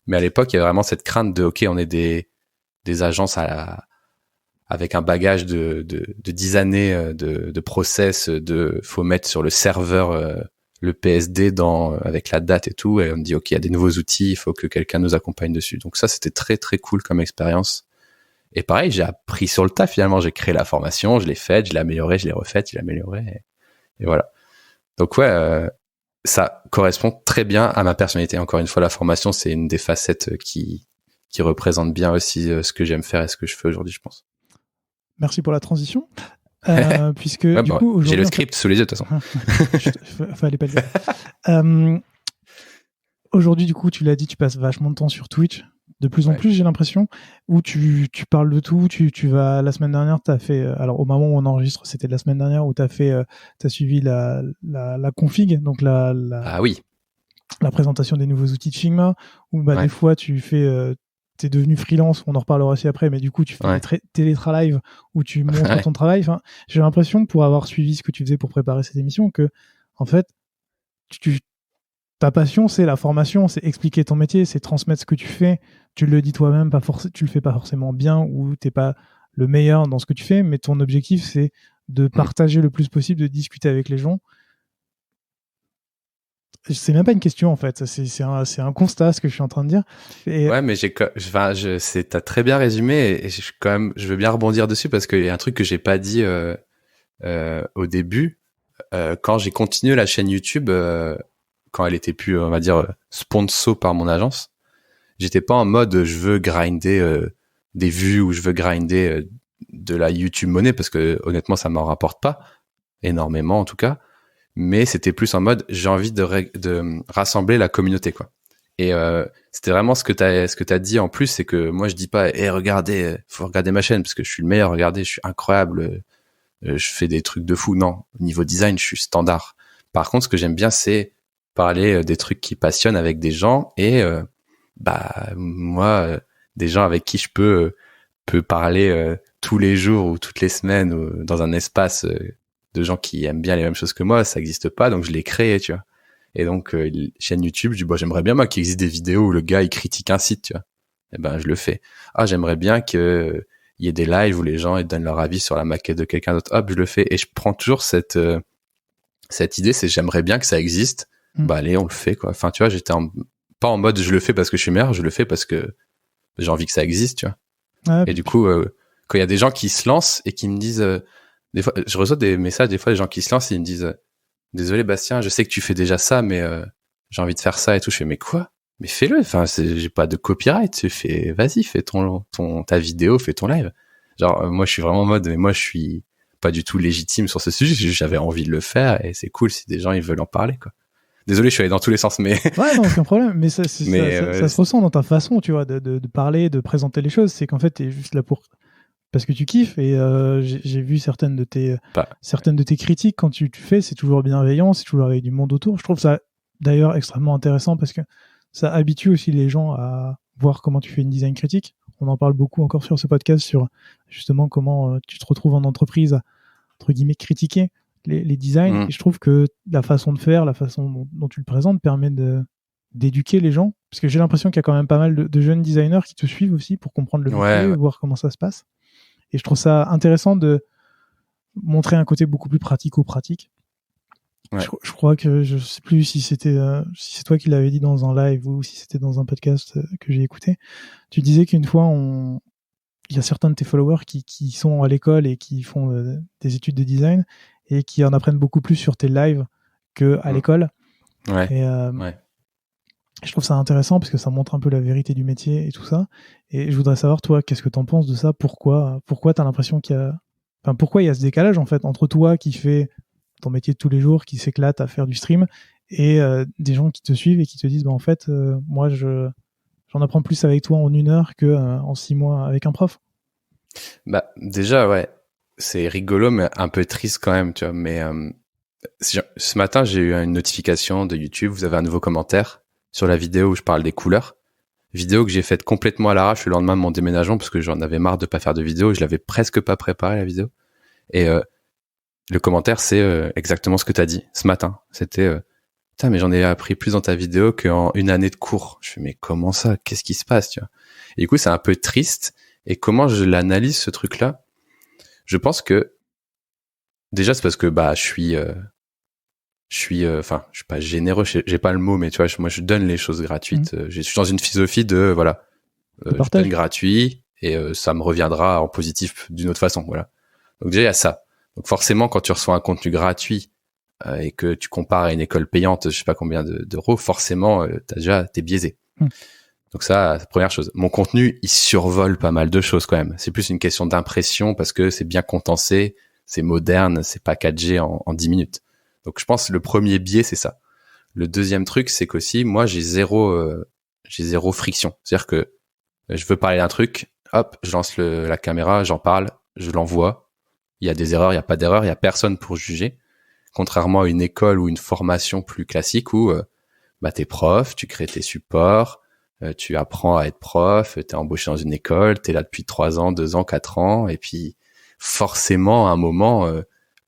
Mais à l'époque, il y avait vraiment cette crainte de, ok, on est des agences avec un bagage de 10 années de process, faut mettre sur le serveur le PSD avec la date et tout. Et on me dit, ok, il y a des nouveaux outils, il faut que quelqu'un nous accompagne dessus. Donc ça, c'était très, très cool comme expérience. Et pareil, j'ai appris sur le tas finalement. J'ai créé la formation, je l'ai faite, je l'ai améliorée, je l'ai refaite, je l'ai améliorée. Et voilà. Donc ouais, ça correspond très bien à ma personnalité. Encore une fois, la formation, c'est une des facettes qui représente bien aussi ce que j'aime faire et ce que je fais aujourd'hui, je pense. Merci pour la transition. Puisque ouais, du coup, j'ai le script sous les yeux de toute façon. Fallait pas le dire. Aujourd'hui, du coup, tu l'as dit, tu passes vachement de temps sur Twitch. De plus en plus, j'ai l'impression, où tu parles de tout. Tu vas, la semaine dernière, tu as fait, alors au moment où on enregistre, c'était la semaine dernière, où tu as suivi la config, donc Ah oui. la présentation des nouveaux outils de Figma, où des fois tu fais, t'es devenu freelance, on en reparlera aussi après, mais du coup tu fais des télétralives où tu montres ton travail. Enfin, j'ai l'impression, pour avoir suivi ce que tu faisais pour préparer cette émission, que en fait, ta passion, c'est la formation, c'est expliquer ton métier, c'est transmettre ce que tu fais. Tu le dis toi-même, tu le fais pas forcément bien ou t'es pas le meilleur dans ce que tu fais, mais ton objectif, c'est de partager le plus possible, de discuter avec les gens. C'est même pas une question en fait, c'est un constat ce que je suis en train de dire. Et... Ouais, mais t'as très bien résumé et je veux bien rebondir dessus parce qu'il y a un truc que j'ai pas dit au début. Quand j'ai continué la chaîne YouTube, quand elle était plus, on va dire, sponsor par mon agence, j'étais pas en mode je veux grinder des vues ou je veux grinder de la YouTube monnaie parce que honnêtement ça m'en rapporte pas énormément en tout cas. Mais c'était plus en mode j'ai envie de rassembler la communauté quoi. Et c'était vraiment ce que t'as dit en plus, c'est que moi je dis pas regardez, faut regarder ma chaîne parce que je suis le meilleur, regardez, je suis incroyable, je fais des trucs de fou. Non, au niveau design, je suis standard. Par contre, ce que j'aime bien, c'est parler des trucs qui passionnent avec des gens et moi des gens avec qui je peux parler tous les jours ou toutes les semaines ou dans un espace de gens qui aiment bien les mêmes choses que moi, ça existe pas, donc je l'ai créé, tu vois. Et donc, chaîne YouTube, je dis, j'aimerais bien, moi, qu'il existe des vidéos où le gars, il critique un site, tu vois. Et je le fais. Ah, j'aimerais bien qu'il y ait des lives où les gens, ils donnent leur avis sur la maquette de quelqu'un d'autre. Hop, je le fais. Et je prends toujours cette idée, c'est j'aimerais bien que ça existe. Allez, on le fait, quoi. Enfin, tu vois, pas en mode je le fais parce que je suis meilleur, je le fais parce que j'ai envie que ça existe, tu vois. Ouais, et du coup, quand il y a des gens qui se lancent et qui me disent, des fois, je reçois des messages, des fois, des gens qui se lancent et ils me disent, désolé Bastien, je sais que tu fais déjà ça, mais j'ai envie de faire ça et tout. Je fais, mais quoi? Mais fais-le. Enfin, j'ai pas de copyright. Vas-y, fais ta vidéo, fais ton live. Genre, moi, je suis vraiment en mode, mais moi, je suis pas du tout légitime sur ce sujet. J'avais envie de le faire et c'est cool si des gens ils veulent en parler, quoi. Désolé, je suis allé dans tous les sens, mais. Ouais, non, aucun problème. Mais ça se ressent dans ta façon, tu vois, de parler, de présenter les choses. C'est qu'en fait, t'es juste là parce que tu kiffes et j'ai vu certaines de tes critiques quand tu fais, c'est toujours bienveillant, c'est toujours avec du monde autour. Je trouve ça d'ailleurs extrêmement intéressant parce que ça habitue aussi les gens à voir comment tu fais une design critique. On en parle beaucoup encore sur ce podcast sur justement comment tu te retrouves en entreprise à, entre guillemets, critiquer les designs. Et je trouve que la façon de faire, la façon dont tu le présentes permet d'éduquer les gens, parce que j'ai l'impression qu'il y a quand même pas mal de jeunes designers qui te suivent aussi pour comprendre le métier, voir comment ça se passe. Et je trouve ça intéressant de montrer un côté beaucoup plus pratico-pratique. Ouais. Je crois que je sais plus si c'est toi qui l'avais dit dans un live ou si c'était dans un podcast que j'ai écouté. Tu disais qu'une fois il y a certains de tes followers qui sont à l'école et qui font des études de design et qui en apprennent beaucoup plus sur tes lives qu'à l'école. Ouais. Et je trouve ça intéressant parce que ça montre un peu la vérité du métier et tout ça. Et je voudrais savoir, toi, qu'est-ce que t'en penses de ça? Pourquoi t'as l'impression pourquoi il y a ce décalage, en fait, entre toi qui fais ton métier de tous les jours, qui s'éclate à faire du stream, et des gens qui te suivent et qui te disent, en fait, moi, j'en apprends plus avec toi en 1 heure que en 6 mois avec un prof. Déjà, ouais, c'est rigolo, mais un peu triste quand même, tu vois. Mais ce matin, j'ai eu une notification de YouTube, vous avez un nouveau commentaire sur la vidéo où je parle des couleurs. Vidéo que j'ai faite complètement à l'arrache le lendemain de mon déménagement parce que j'en avais marre de pas faire de vidéo. Je l'avais presque pas préparé, la vidéo. Et le commentaire, c'est exactement ce que tu as dit ce matin. C'était putain, mais j'en ai appris plus dans ta vidéo qu'en une année de cours. Je fais, mais comment ça? Qu'est-ce qui se passe, tu vois? Et du coup, c'est un peu triste. Et comment je l'analyse, ce truc-là? Je pense que, déjà, c'est parce que, je suis pas généreux, j'ai pas le mot, mais tu vois, moi, je donne les choses gratuites. Je suis dans une philosophie de, voilà, je donne gratuit et ça me reviendra en positif d'une autre façon, voilà. Donc déjà, il y a ça. Donc forcément, quand tu reçois un contenu gratuit, et que tu compares à une école payante, je sais pas combien d'euros, forcément, t'es biaisé. Donc ça, première chose. Mon contenu, il survole pas mal de choses quand même. C'est plus une question d'impression parce que c'est bien condensé, c'est moderne, c'est packagé en 10 minutes. Donc je pense que le premier biais, c'est ça. Le deuxième truc, c'est qu'aussi, moi, j'ai zéro friction. C'est-à-dire que je veux parler d'un truc, hop, je lance la caméra, j'en parle, je l'envoie. Il y a des erreurs, il y a pas d'erreurs, il y a personne pour juger. Contrairement à une école ou une formation plus classique où t'es prof, tu crées tes supports, tu apprends à être prof, t'es embauché dans une école, t'es là depuis 3 ans, 2 ans, 4 ans, et puis forcément à un moment,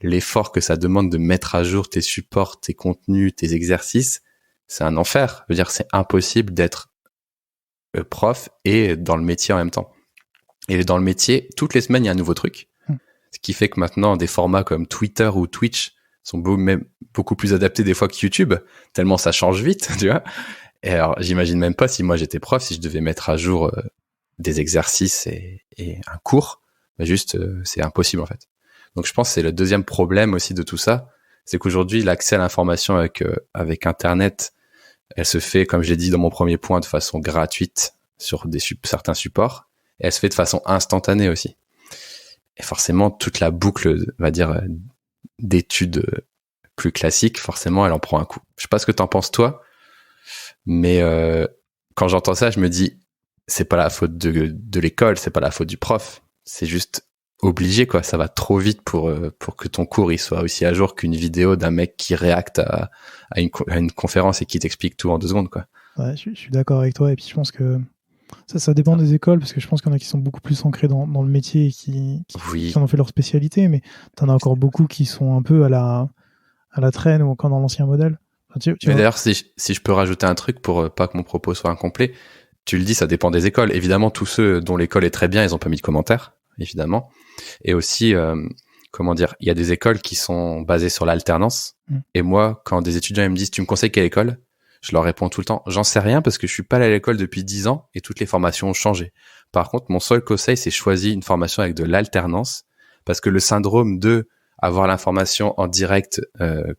l'effort que ça demande de mettre à jour tes supports, tes contenus, tes exercices, c'est un enfer. Je veux dire, c'est impossible d'être prof et dans le métier en même temps. Et dans le métier, toutes les semaines, il y a un nouveau truc. Ce qui fait que maintenant, des formats comme Twitter ou Twitch sont même beaucoup plus adaptés des fois que YouTube, tellement ça change vite, tu vois. Et alors, j'imagine même pas si moi j'étais prof, si je devais mettre à jour des exercices et un cours, c'est impossible en fait. Donc je pense que c'est le deuxième problème aussi de tout ça, c'est qu'aujourd'hui l'accès à l'information avec Internet, elle se fait, comme je l'ai dit dans mon premier point, de façon gratuite sur certains supports, et elle se fait de façon instantanée aussi. Et forcément, toute la boucle, on va dire, d'études plus classiques, forcément, elle en prend un coup. Je sais pas ce que t'en penses toi, mais quand j'entends ça, je me dis, c'est pas la faute de l'école, c'est pas la faute du prof, c'est juste obligé, quoi. Ça va trop vite pour que ton cours il soit aussi à jour qu'une vidéo d'un mec qui réacte à une conférence et qui t'explique tout en 2 secondes, quoi. Ouais, je suis d'accord avec toi, et puis je pense que ça dépend des écoles, parce que je pense qu'il y en a qui sont beaucoup plus ancrés dans le métier et qui en ont fait leur spécialité, mais t'en as encore beaucoup qui sont un peu à la traîne ou encore dans l'ancien modèle. Enfin, mais d'ailleurs, si je peux rajouter un truc pour pas que mon propos soit incomplet, tu le dis, ça dépend des écoles. Évidemment, tous ceux dont l'école est très bien, ils ont pas mis de commentaires, évidemment. Et aussi, comment dire, il y a des écoles qui sont basées sur l'alternance. Et moi, quand des étudiants ils me disent, tu me conseilles quelle école? Je leur réponds tout le temps, j'en sais rien parce que je suis pas allé à l'école depuis 10 ans et toutes les formations ont changé. Par contre, mon seul conseil, c'est choisir une formation avec de l'alternance parce que le syndrome de avoir l'information en direct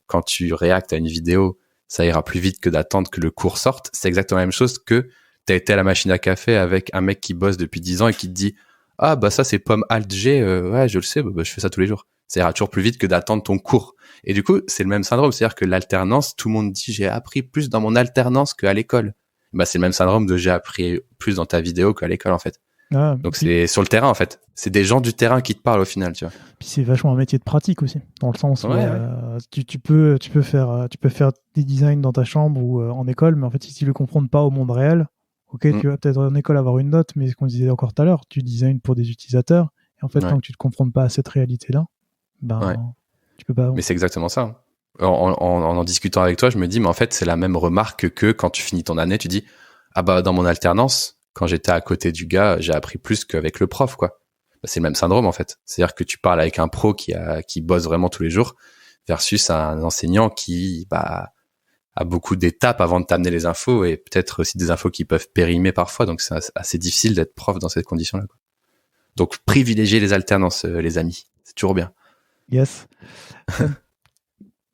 quand tu réactes à une vidéo, ça ira plus vite que d'attendre que le cours sorte. C'est exactement la même chose que t'as été à la machine à café avec un mec qui bosse depuis 10 ans et qui te dit « Ah, bah ça, c'est pomme alt G, ouais, je le sais, bah, je fais ça tous les jours. » Ça ira toujours plus vite que d'attendre ton cours. Et du coup, c'est le même syndrome. C'est-à-dire que l'alternance, tout le monde dit « J'ai appris plus dans mon alternance qu'à l'école. » Bah, c'est le même syndrome de « J'ai appris plus dans ta vidéo qu'à l'école, en fait. » Donc, c'est sur le terrain, en fait. C'est des gens du terrain qui te parlent au final, tu vois. Puis c'est vachement un métier de pratique aussi, dans le sens où tu peux faire des designs dans ta chambre ou en école, mais en fait, si tu le confrontes pas au monde réel, ok, tu vas peut-être en école avoir une note, mais ce qu'on disait encore tout à l'heure, tu designes pour des utilisateurs, et en fait, tant que tu te confrontes pas à cette réalité-là, tu peux pas. Mais c'est exactement ça. En discutant avec toi, je me dis, mais en fait, c'est la même remarque que quand tu finis ton année, tu dis, ah bah, dans mon alternance, quand j'étais à côté du gars, j'ai appris plus qu'avec le prof, quoi. Bah, c'est le même syndrome, en fait. C'est-à-dire que tu parles avec un pro qui bosse vraiment tous les jours versus un enseignant qui, a beaucoup d'étapes avant de t'amener les infos et peut-être aussi des infos qui peuvent périmer parfois. Donc, c'est assez difficile d'être prof dans cette condition-là, quoi. Donc, privilégiez les alternances, les amis. C'est toujours bien. Yes.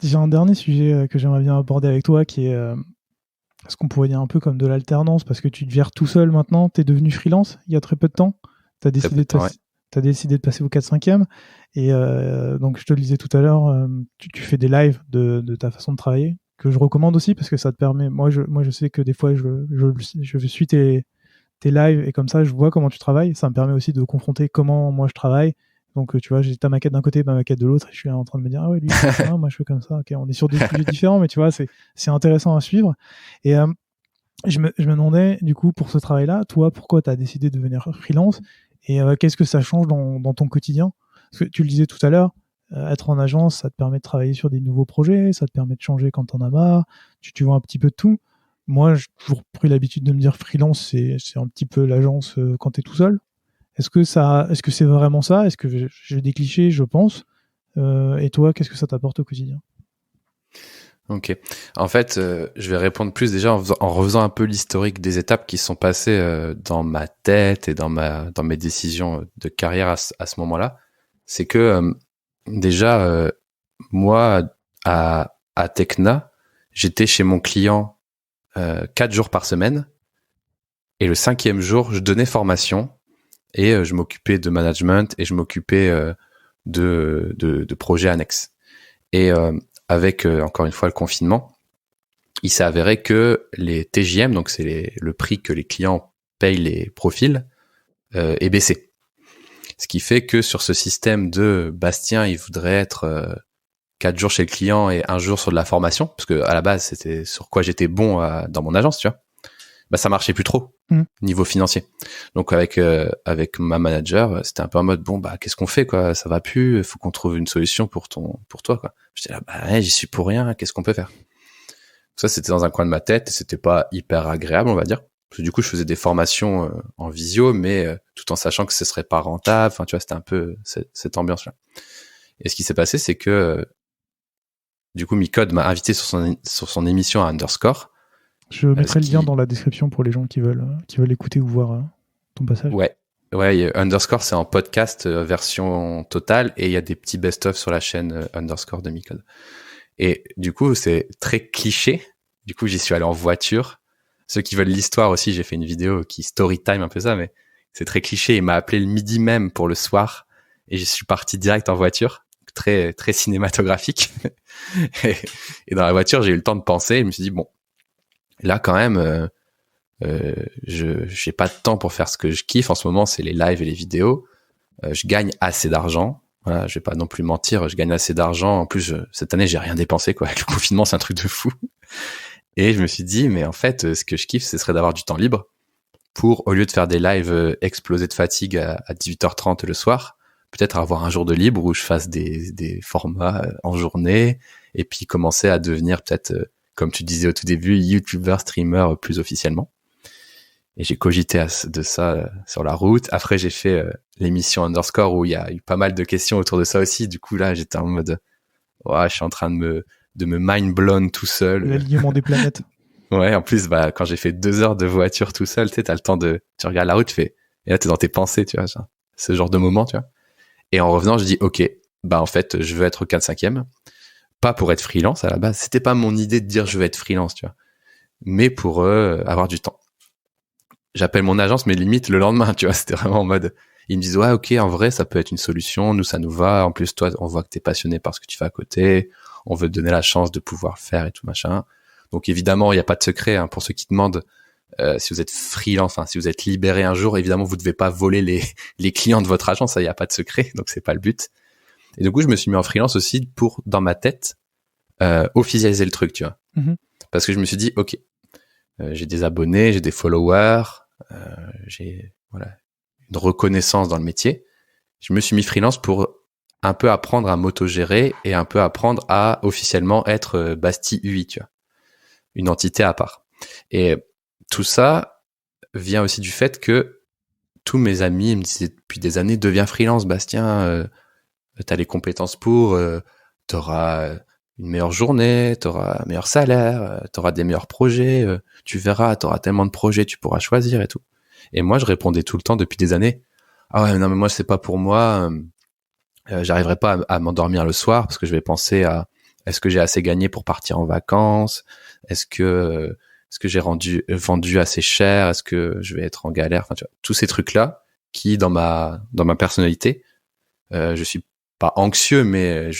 J'ai un dernier sujet que j'aimerais bien aborder avec toi qui est ce qu'on pourrait dire un peu comme de l'alternance, parce que tu te gères tout seul maintenant, tu es devenu freelance il y a très peu de temps, tu as décidé de passer au 4-5e, et donc je te le disais tout à l'heure, tu fais des lives de ta façon de travailler, que je recommande aussi, parce que ça te permet, moi je sais que des fois je suis tes lives, et comme ça je vois comment tu travailles, ça me permet aussi de confronter comment moi je travaille. Donc, tu vois, j'ai ta maquette d'un côté, ma maquette de l'autre, et je suis en train de me dire, ah ouais, lui, moi, je fais comme ça. Ok, on est sur des sujets différents, mais tu vois, c'est intéressant à suivre. Et je me demandais, du coup, pour ce travail-là, toi, pourquoi tu as décidé de devenir freelance, et qu'est-ce que ça change dans ton quotidien? Parce que tu le disais tout à l'heure, Être en agence, ça te permet de travailler sur des nouveaux projets, ça te permet de changer quand t'en as marre, tu vois un petit peu de tout. Moi, j'ai toujours pris l'habitude de me dire freelance, c'est un petit peu l'agence quand t'es tout seul. Est-ce que c'est vraiment ça? Est-ce que j'ai des clichés? Je pense. Et toi, qu'est-ce que ça t'apporte au quotidien? Ok. En fait, je vais répondre plus déjà en refaisant un peu l'historique des étapes qui sont passées dans ma tête et dans mes décisions de carrière à ce moment-là. C'est que déjà, moi, à Tecna, j'étais chez mon client 4 jours par semaine, et le 5e jour, je donnais formation et je m'occupais de management et je m'occupais de projets annexes. Et avec encore une fois le confinement, il s'est avéré que les TJM, donc c'est le prix que les clients payent les profils, est baissé. Ce qui fait que sur ce système de Bastien, il voudrait être 4 jours chez le client et 1 jour sur de la formation, parce que à la base c'était sur quoi j'étais bon dans mon agence, tu vois. Bah ça marchait plus trop niveau financier. Donc avec ma manager, c'était un peu en mode bon bah qu'est-ce qu'on fait quoi, ça va plus, il faut qu'on trouve une solution pour toi quoi. J'étais là bah ouais, j'y suis pour rien, qu'est-ce qu'on peut faire? Ça c'était dans un coin de ma tête et c'était pas hyper agréable on va dire. Parce que du coup je faisais des formations en visio mais tout en sachant que ce serait pas rentable, enfin tu vois, c'était un peu cette ambiance là. Et ce qui s'est passé c'est que du coup Micode m'a invité sur son émission à Underscore. Je mettrai le lien dans la description pour les gens qui veulent écouter ou voir ton passage. Ouais, Underscore, c'est en podcast version totale et il y a des petits best-of sur la chaîne Underscore de Micode. Et du coup, c'est très cliché. Du coup, j'y suis allé en voiture. Ceux qui veulent l'histoire aussi, j'ai fait une vidéo qui story time un peu ça, mais c'est très cliché. Il m'a appelé le midi même pour le soir et je suis parti direct en voiture. Très, très cinématographique. et dans la voiture, j'ai eu le temps de penser et je me suis dit, bon, là, quand même, j'ai pas de temps pour faire ce que je kiffe en ce moment, c'est les lives et les vidéos. Je gagne assez d'argent. Voilà, je vais pas non plus mentir, je gagne assez d'argent. En plus, cette année, j'ai rien dépensé, quoi. Avec le confinement, c'est un truc de fou. Et je me suis dit, mais en fait, ce que je kiffe, ce serait d'avoir du temps libre pour, au lieu de faire des lives explosés de fatigue à 18h30 le soir, peut-être avoir un jour de libre où je fasse des formats en journée et puis commencer à devenir peut-être, comme tu disais au tout début, YouTuber, streamer plus officiellement. Et j'ai cogité de ça sur la route. Après, j'ai fait l'émission Underscore où il y a eu pas mal de questions autour de ça aussi. Du coup, là, j'étais en mode, ouais, je suis en train de me mind blown tout seul. L'alignement des planètes. Ouais, en plus, bah, quand j'ai fait 2 heures de voiture tout seul, tu sais, t'as le temps tu regardes la route, et là, t'es dans tes pensées, tu vois, genre, ce genre de moment, tu vois. Et en revenant, je dis, ok, bah, en fait, je veux être au 4/5e. Pas pour être freelance à la base. C'était pas mon idée de dire je veux être freelance, tu vois. Mais pour avoir du temps. J'appelle mon agence, mais limite le lendemain, tu vois, c'était vraiment en mode, ils me disent, ouais, ok, en vrai, ça peut être une solution, nous, ça nous va, en plus, toi, on voit que t'es passionné par ce que tu fais à côté, on veut te donner la chance de pouvoir faire et tout, machin. Donc, évidemment, il n'y a pas de secret, hein, pour ceux qui demandent, si vous êtes freelance, enfin, si vous êtes libéré un jour, évidemment, vous devez pas voler les clients de votre agence, ça, il n'y a pas de secret, donc c'est pas le but. Et du coup, je me suis mis en freelance aussi pour, dans ma tête, officialiser le truc, tu vois. Mm-hmm. Parce que je me suis dit, ok, j'ai des abonnés, j'ai des followers, j'ai une reconnaissance dans le métier. Je me suis mis freelance pour un peu apprendre à m'autogérer et un peu apprendre à officiellement être Basti UI, tu vois, une entité à part. Et tout ça vient aussi du fait que tous mes amis me disaient depuis des années, deviens freelance, Bastien, t'as les compétences pour, t'auras une meilleure journée, t'auras un meilleur salaire, t'auras des meilleurs projets, tu verras, t'auras tellement de projets, tu pourras choisir et tout. Et moi, je répondais tout le temps depuis des années, ah ouais, non mais moi c'est pas pour moi, j'arriverai pas à m'endormir le soir parce que je vais penser à est-ce que j'ai assez gagné pour partir en vacances, est-ce que j'ai vendu assez cher, est-ce que je vais être en galère, enfin tu vois, tous ces trucs là qui dans ma personnalité, je suis pas anxieux, mais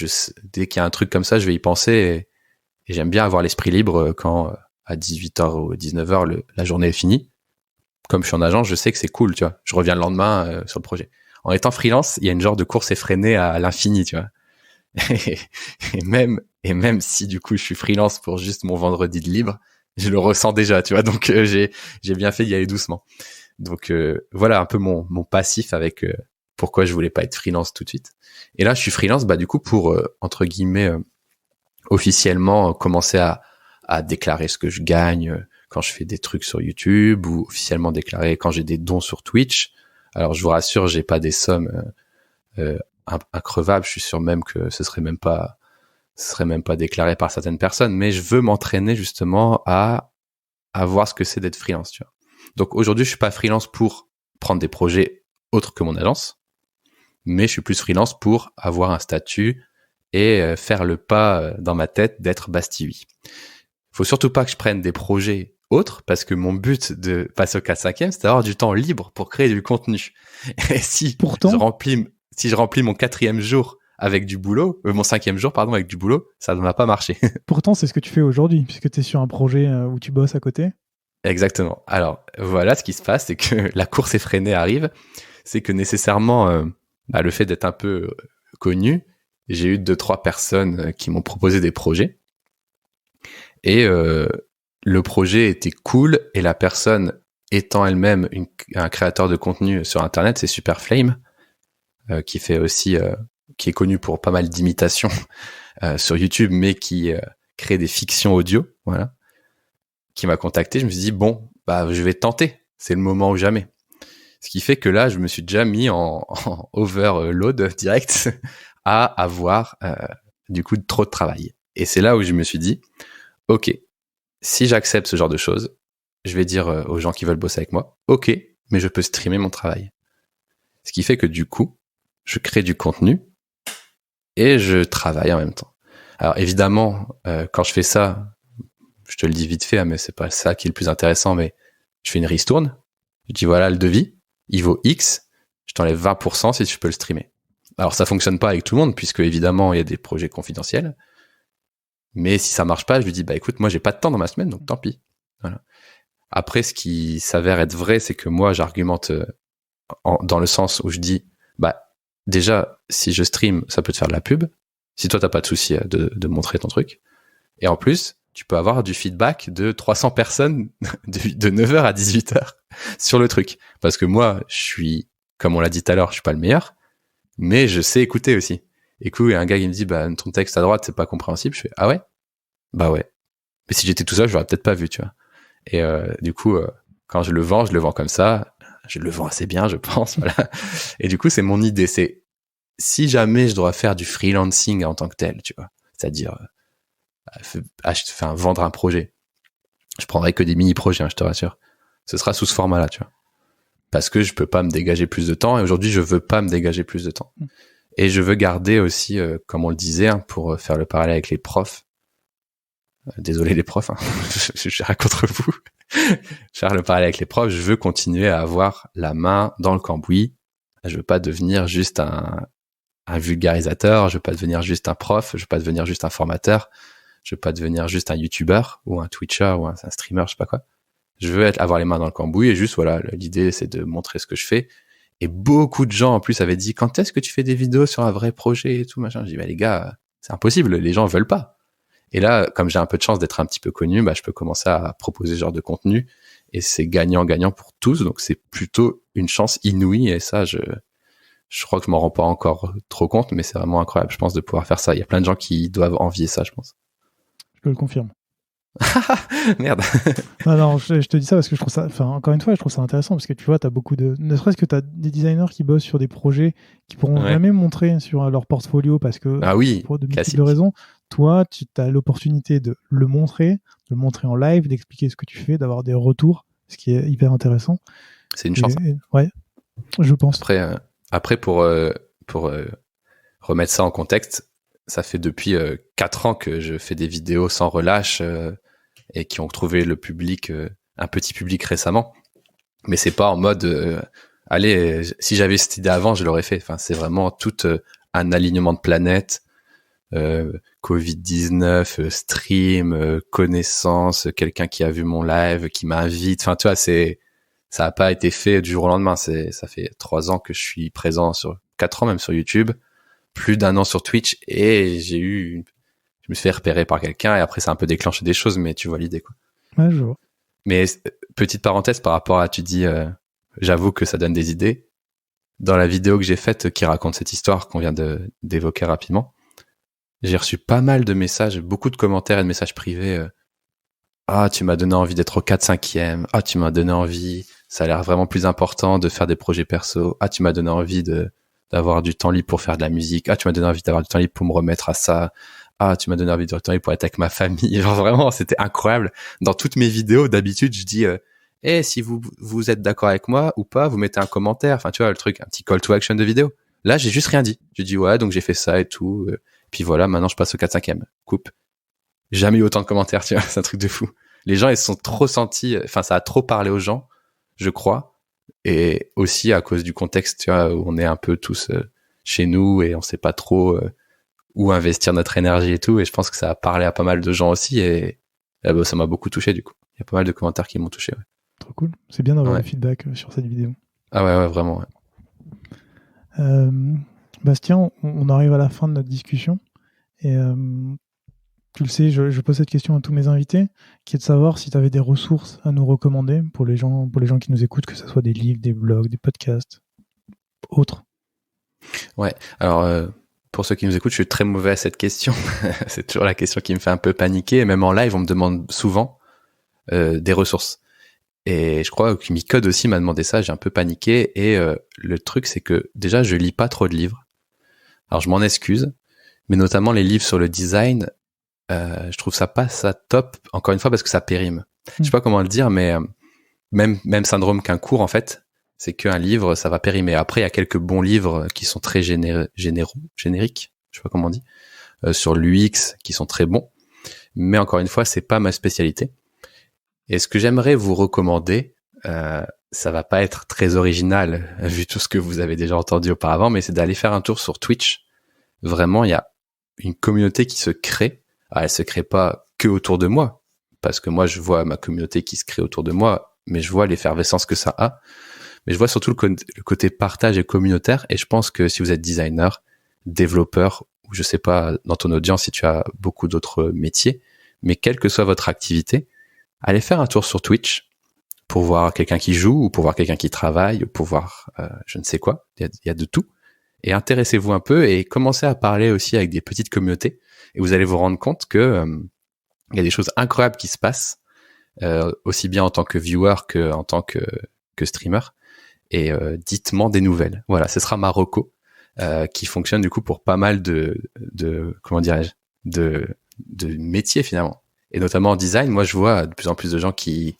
dès qu'il y a un truc comme ça, je vais y penser et j'aime bien avoir l'esprit libre quand à 18h ou 19h, la journée est finie. Comme je suis en agence, je sais que c'est cool, tu vois. Je reviens le lendemain sur le projet. En étant freelance, il y a une genre de course effrénée à l'infini, tu vois. et même si du coup je suis freelance pour juste mon vendredi de libre, je le ressens déjà, tu vois. Donc j'ai bien fait d'y aller doucement. Donc voilà un peu mon passif avec pourquoi je voulais pas être freelance tout de suite. Et là, je suis freelance, du coup, pour, entre guillemets, officiellement commencer à déclarer ce que je gagne quand je fais des trucs sur YouTube, ou officiellement déclarer quand j'ai des dons sur Twitch. Alors, je vous rassure, j'ai pas des sommes increvables. Je suis sûr même que ce serait même pas déclaré par certaines personnes, mais je veux m'entraîner justement à voir ce que c'est d'être freelance, tu vois. Donc aujourd'hui, je suis pas freelance pour prendre des projets autres que mon agence, mais je suis plus freelance pour avoir un statut et faire le pas dans ma tête d'être Bastille. Faut surtout pas que je prenne des projets autres, parce que mon but de passer au 4/5e, c'est d'avoir du temps libre pour créer du contenu. Et si je remplis mon 4e jour avec du boulot, mon 5e jour, pardon, avec du boulot, ça ne va pas marcher. Pourtant, c'est ce que tu fais aujourd'hui, puisque tu es sur un projet où tu bosses à côté. Exactement. Alors, voilà, ce qui se passe, c'est que la course effrénée arrive. C'est que nécessairement, le fait d'être un peu connu, j'ai eu 2-3 personnes qui m'ont proposé des projets. Et le projet était cool, et la personne étant elle-même un créateur de contenu sur Internet, c'est Superflame, qui fait aussi, qui est connu pour pas mal d'imitations sur YouTube, mais qui crée des fictions audio, voilà, qui m'a contacté. Je me suis dit, bon, je vais tenter, c'est le moment ou jamais. Ce qui fait que là, je me suis déjà mis en overload direct à avoir du coup trop de travail. Et c'est là où je me suis dit, ok, si j'accepte ce genre de choses, je vais dire aux gens qui veulent bosser avec moi, ok, mais je peux streamer mon travail. Ce qui fait que du coup, je crée du contenu et je travaille en même temps. Alors évidemment, quand je fais ça, je te le dis vite fait, mais c'est pas ça qui est le plus intéressant, mais je fais une ristourne, je dis voilà, le devis, il vaut X, je t'enlève 20% si tu peux le streamer. Alors ça fonctionne pas avec tout le monde, puisque évidemment il y a des projets confidentiels, mais si ça marche pas, je lui dis écoute, moi j'ai pas de temps dans ma semaine, donc tant pis. Voilà. Après, ce qui s'avère être vrai, c'est que moi j'argumente dans le sens où je dis déjà, si je stream, ça peut te faire de la pub, si toi t'as pas de souci de montrer ton truc, et en plus tu peux avoir du feedback de 300 personnes de 9h à 18h sur le truc. Parce que moi, je suis, comme on l'a dit tout à l'heure, je suis pas le meilleur, mais je sais écouter aussi. Et coup, il y a un gars qui me dit, ton texte à droite, c'est pas compréhensible. Je fais, ah ouais? Bah ouais. Mais si j'étais tout seul, je l'aurais peut-être pas vu, tu vois. Et du coup, quand je le vends comme ça. Je le vends assez bien, je pense, voilà. Et du coup, c'est mon idée. C'est, si jamais je dois faire du freelancing en tant que tel, tu vois, c'est-à-dire vendre un projet, je prendrai que des mini-projets, je te rassure. Ce sera sous ce format-là, tu vois. Parce que je peux pas me dégager plus de temps, et aujourd'hui, je veux pas me dégager plus de temps. Et je veux garder aussi, comme on le disait, pour faire le parallèle avec les profs. Désolé les profs, je suis contre vous. Faire le parallèle avec les profs, je veux continuer à avoir la main dans le cambouis. Je veux pas devenir juste un vulgarisateur, je veux pas devenir juste un prof, je veux pas devenir juste un formateur, je veux pas devenir juste un youtubeur ou un twitcher ou un streamer, je sais pas quoi. Je veux avoir les mains dans le cambouis, et juste voilà, l'idée c'est de montrer ce que je fais. Et beaucoup de gens en plus avaient dit, quand est-ce que tu fais des vidéos sur un vrai projet et tout machin. Je dis les gars, c'est impossible, les gens veulent pas. Et là, comme j'ai un peu de chance d'être un petit peu connu, je peux commencer à proposer ce genre de contenu, et c'est gagnant-gagnant pour tous, donc c'est plutôt une chance inouïe, et ça, je crois que je m'en rends pas encore trop compte, mais c'est vraiment incroyable, je pense, de pouvoir faire ça. Il y a plein de gens qui doivent envier ça, je pense. Je te le confirme. Merde. Non, je te dis ça parce que je trouve ça, encore une fois, je trouve ça intéressant, parce que tu vois, t'as beaucoup ne serait-ce que t'as des designers qui bossent sur des projets qui pourront jamais montrer sur leur portfolio, parce que pour de multiples raisons. Toi, tu as l'opportunité de le montrer en live, d'expliquer ce que tu fais, d'avoir des retours, ce qui est hyper intéressant. C'est une chance. Ouais, je pense. Après pour remettre ça en contexte, ça fait depuis 4 ans que je fais des vidéos sans relâche, et qui ont trouvé le public, un petit public récemment. Mais c'est pas en mode allez, si j'avais cette idée avant, je l'aurais fait. Enfin, c'est vraiment tout un alignement de planètes. Covid-19, stream, connaissance, quelqu'un qui a vu mon live, qui m'invite. Enfin, tu vois, ça a pas été fait du jour au lendemain. Ça fait 3 ans que je suis présent 4 ans même sur YouTube, plus d'1 an sur Twitch, et je me suis fait repérer par quelqu'un, et après ça a un peu déclenché des choses, mais tu vois l'idée, quoi. Ouais, je vois. Mais petite parenthèse par rapport à, tu dis, j'avoue que ça donne des idées. dans la vidéo que j'ai faite qui raconte cette histoire qu'on vient d'évoquer rapidement, j'ai reçu pas mal de messages, beaucoup de commentaires et de messages privés. Ah, tu m'as donné envie d'être au 4/5e. Ah, tu m'as donné envie. Ça a l'air vraiment plus important de faire des projets perso. Ah, tu m'as donné envie d'avoir du temps libre pour faire de la musique. Ah, tu m'as donné envie d'avoir du temps libre pour me remettre à ça. Ah, tu m'as donné envie de temps libre pour être avec ma famille. Genre vraiment, c'était incroyable. Dans toutes mes vidéos, d'habitude, je dis, si vous êtes d'accord avec moi ou pas, vous mettez un commentaire. Enfin, tu vois, le truc, un petit call to action de vidéo. Là, j'ai juste rien dit. J'ai dit, ouais, donc j'ai fait ça et tout. Puis voilà, maintenant je passe au 4/5e. Coupe. Jamais eu autant de commentaires, tu vois, c'est un truc de fou. Les gens, ils se sont trop sentis, enfin, ça a trop parlé aux gens, je crois, et aussi à cause du contexte, tu vois, où on est un peu tous chez nous et on sait pas trop où investir notre énergie et tout, et je pense que ça a parlé à pas mal de gens aussi, et ça m'a beaucoup touché, du coup. Il y a pas mal de commentaires qui m'ont touché, ouais. Trop cool. C'est bien d'avoir Ouais. des feedbacks sur cette vidéo. Ah ouais, vraiment, ouais. Bastien, on arrive à la fin de notre discussion, et tu le sais, je pose cette question à tous mes invités, qui est de savoir si tu avais des ressources à nous recommander pour les gens qui nous écoutent, que ce soit des livres, des blogs, des podcasts, autres. Ouais, alors pour ceux qui nous écoutent, je suis très mauvais à cette question. C'est toujours la question qui me fait un peu paniquer. Même en live, on me demande souvent des ressources. Et je crois que Micode aussi m'a demandé ça, j'ai un peu paniqué. Et le truc, c'est que déjà, je lis pas trop de livres. Alors je m'en excuse, mais notamment les livres sur le design, je trouve ça pas ça top, encore une fois, parce que ça périme. Je sais pas comment le dire, mais même syndrome qu'un cours, en fait, c'est qu'un livre, ça va périmer. Après, il y a quelques bons livres qui sont très génériques, je sais pas comment on dit, sur l'UX, qui sont très bons. Mais encore une fois, c'est pas ma spécialité. Et ce que j'aimerais vous recommander, ça va pas être très original, vu tout ce que vous avez déjà entendu auparavant, mais c'est d'aller faire un tour sur Twitch. Vraiment, il y a une communauté qui se crée. Alors, elle se crée pas que autour de moi, parce que moi, je vois ma communauté qui se crée autour de moi, mais je vois l'effervescence que ça a. Mais je vois surtout le côté partage et communautaire, et je pense que si vous êtes designer, développeur, ou je sais pas, dans ton audience, si tu as beaucoup d'autres métiers, mais quelle que soit votre activité, allez faire un tour sur Twitch pour voir quelqu'un qui joue, ou pour voir quelqu'un qui travaille, ou pour voir je ne sais quoi. Il y a de tout. Et intéressez-vous un peu et commencez à parler aussi avec des petites communautés. Et vous allez vous rendre compte que il y a des choses incroyables qui se passent, aussi bien en tant que viewer que en tant que streamer. Et dites-moi des nouvelles. Voilà, ce sera ma reco qui fonctionne du coup pour pas mal de comment dirais-je, de métiers finalement. Et notamment en design, moi je vois de plus en plus de gens qui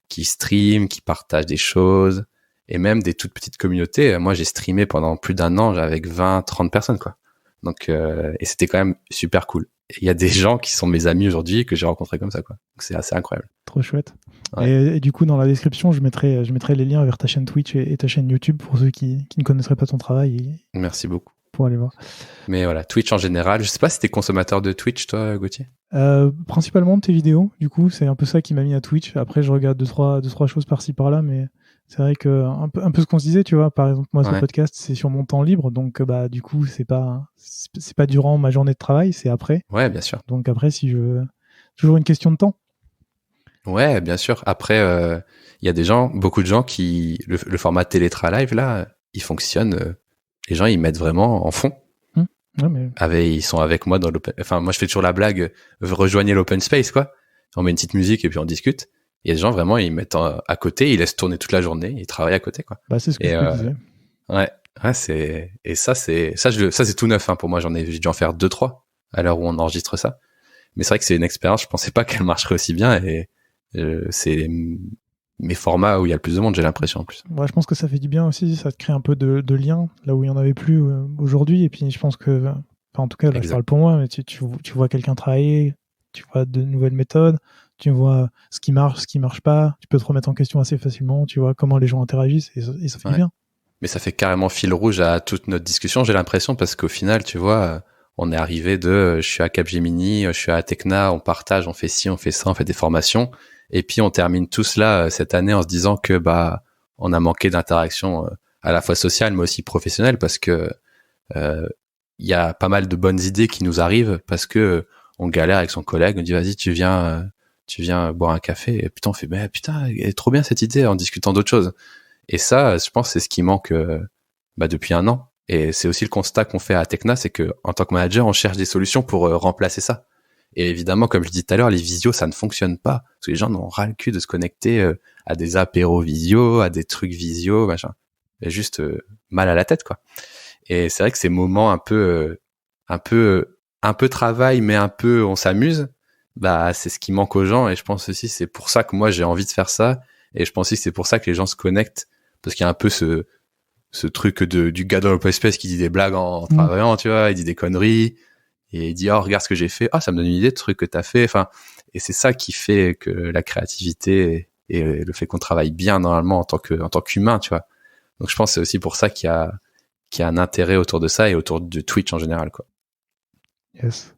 streament, qui partagent des choses, et même des toutes petites communautés. Moi j'ai streamé pendant plus d'1 an avec 20-30 personnes, quoi. Donc et c'était quand même super cool. Il y a des gens qui sont mes amis aujourd'hui que j'ai rencontrés comme ça, quoi. Donc c'est assez incroyable. Trop chouette. Ouais. Et du coup, dans la description, je mettrai les liens vers ta chaîne Twitch et ta chaîne YouTube pour ceux qui ne connaisseraient pas ton travail. Merci beaucoup. Pour aller voir. Mais voilà, Twitch en général. Je sais pas si t'es consommateur de Twitch, toi, Gauthier. Principalement de tes vidéos. Du coup, c'est un peu ça qui m'a mis à Twitch. Après, je regarde deux trois choses par-ci par-là, mais c'est vrai que un peu ce qu'on se disait, tu vois. Par exemple, moi, ce podcast, c'est sur mon temps libre, donc bah du coup, c'est pas durant ma journée de travail, c'est après. Ouais, bien sûr. Donc après, si je veux, toujours une question de temps. Ouais, bien sûr. Après, il y a des gens, beaucoup de gens qui le format Télétra Live là, il fonctionne. Les gens, ils mettent vraiment en fond. Ouais, mais... Ils sont avec moi dans l'open. Enfin, moi, je fais toujours la blague, rejoignez l'open space, quoi. On met une petite musique et puis on discute. Il y a des gens vraiment, ils mettent à côté, ils laissent tourner toute la journée, ils travaillent à côté, quoi. Bah, c'est ce que je te disais. Ouais, c'est tout neuf, hein, pour moi. J'ai dû en faire 2-3 à l'heure où on enregistre ça. Mais c'est vrai que c'est une expérience. Je pensais pas qu'elle marcherait aussi bien, et c'est mes formats où il y a le plus de monde, j'ai l'impression, en plus. Ouais, je pense que ça fait du bien aussi, ça te crée un peu de lien là où il y en avait plus aujourd'hui. Et puis je pense que, enfin, en tout cas, là, je parle pour moi, mais tu vois quelqu'un travailler, tu vois de nouvelles méthodes, tu vois ce qui marche pas, tu peux te remettre en question assez facilement, tu vois comment les gens interagissent, et ça fait du bien. Mais ça fait carrément fil rouge à toute notre discussion, j'ai l'impression, parce qu'au final, tu vois, on est arrivé je suis à Capgemini, je suis à Tecna, on partage, on fait ci, on fait ça, on fait des formations. Et puis on termine tout cela cette année en se disant que bah on a manqué d'interaction à la fois sociale mais aussi professionnelle, parce que y a pas mal de bonnes idées qui nous arrivent parce que on galère avec son collègue, on dit vas-y tu viens boire un café, et putain on fait putain elle est trop bien cette idée, en discutant d'autres choses. Et ça, je pense c'est ce qui manque depuis 1 an. Et c'est aussi le constat qu'on fait à Tekna, c'est que en tant que manager, on cherche des solutions pour remplacer ça. Et évidemment, comme je disais tout à l'heure, les visios, ça ne fonctionne pas. Parce que les gens n'ont ras le cul de se connecter à des apéros visio, à des trucs visio, machin. Et juste mal à la tête, quoi. Et c'est vrai que ces moments un peu travail, mais un peu on s'amuse, c'est ce qui manque aux gens. Et je pense aussi, c'est pour ça que moi, j'ai envie de faire ça. Et je pense aussi que c'est pour ça que les gens se connectent. Parce qu'il y a un peu ce truc du gars dans l'open space qui dit des blagues en travaillant, tu vois, il dit des conneries. Et il dit, oh, regarde ce que j'ai fait. Ah, ça me donne une idée de truc que t'as fait. Enfin, et c'est ça qui fait que la créativité et le fait qu'on travaille bien normalement en tant qu'humain, tu vois. Donc, je pense que c'est aussi pour ça qu'il y a un intérêt autour de ça et autour de Twitch en général, quoi. Yes.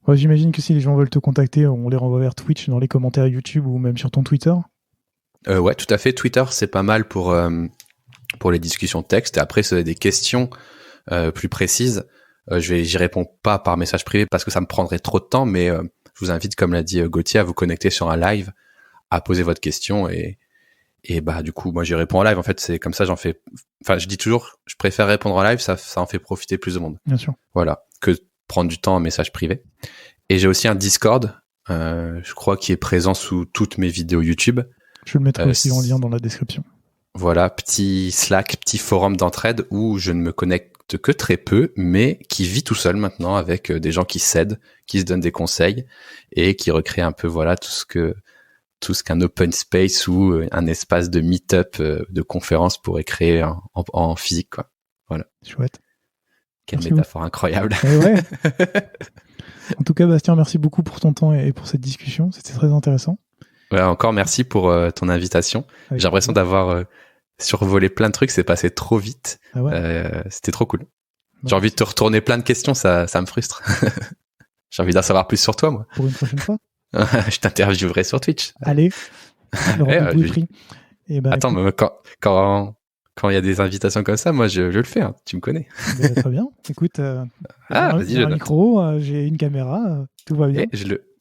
Ouais, j'imagine que si les gens veulent te contacter, on les renvoie vers Twitch dans les commentaires YouTube ou même sur ton Twitter. Ouais, tout à fait. Twitter, c'est pas mal pour les discussions de texte. Et après, si vous avez des questions plus précises, j'y réponds pas par message privé parce que ça me prendrait trop de temps, mais je vous invite, comme l'a dit Gauthier, à vous connecter sur un live, à poser votre question et du coup, moi, j'y réponds en live. En fait, c'est comme ça, je dis toujours, je préfère répondre en live, ça en fait profiter plus de monde. Bien sûr. Voilà, que prendre du temps en message privé. Et j'ai aussi un Discord, je crois, qui est présent sous toutes mes vidéos YouTube. Je le mettrai aussi en lien dans la description. Voilà, petit Slack, petit forum d'entraide où je ne me connecte que très peu, mais qui vit tout seul maintenant avec des gens qui s'aident, qui se donnent des conseils et qui recréent un peu, voilà, tout ce qu'un open space ou un espace de meet-up, de conférence pourrait créer en physique, quoi. Voilà. Chouette. Quelle métaphore incroyable. Ouais. En tout cas, Bastien, merci beaucoup pour ton temps et pour cette discussion. C'était très intéressant. Ouais, encore merci pour ton invitation. J'ai l'impression d'avoir survolé plein de trucs, c'est passé trop vite. Ah ouais. C'était trop cool. J'ai envie de te retourner plein de questions, ça me frustre. J'ai envie d'en savoir plus sur toi, moi. Pour une prochaine fois. Je t'interviewerai sur Twitch. Allez, le rendez-vous est pris. Attends, écoute... quand il y a des invitations comme ça, moi je le fais, hein. Tu me connais. Très bien. Écoute, j'ai un micro, j'ai une caméra, tout va bien.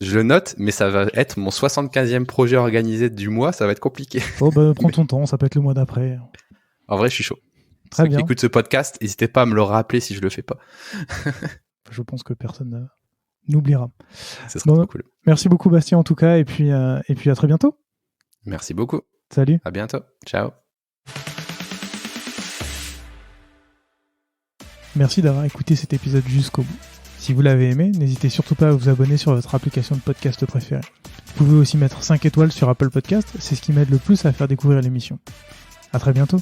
Je le note, mais ça va être mon 75e projet organisé du mois, ça va être compliqué. Oh, prends ton temps, ça peut être le mois d'après. En vrai, je suis chaud. Très bien. Ceux qui écoutent ce podcast, n'hésitez pas à me le rappeler si je le fais pas. Je pense que personne n'oubliera. Ce sera trop cool. Merci beaucoup, Bastien, en tout cas, et puis à très bientôt. Merci beaucoup. Salut. À bientôt. Ciao. Merci d'avoir écouté cet épisode jusqu'au bout. Si vous l'avez aimé, n'hésitez surtout pas à vous abonner sur votre application de podcast préférée. Vous pouvez aussi mettre 5 étoiles sur Apple Podcast, c'est ce qui m'aide le plus à faire découvrir l'émission. À très bientôt.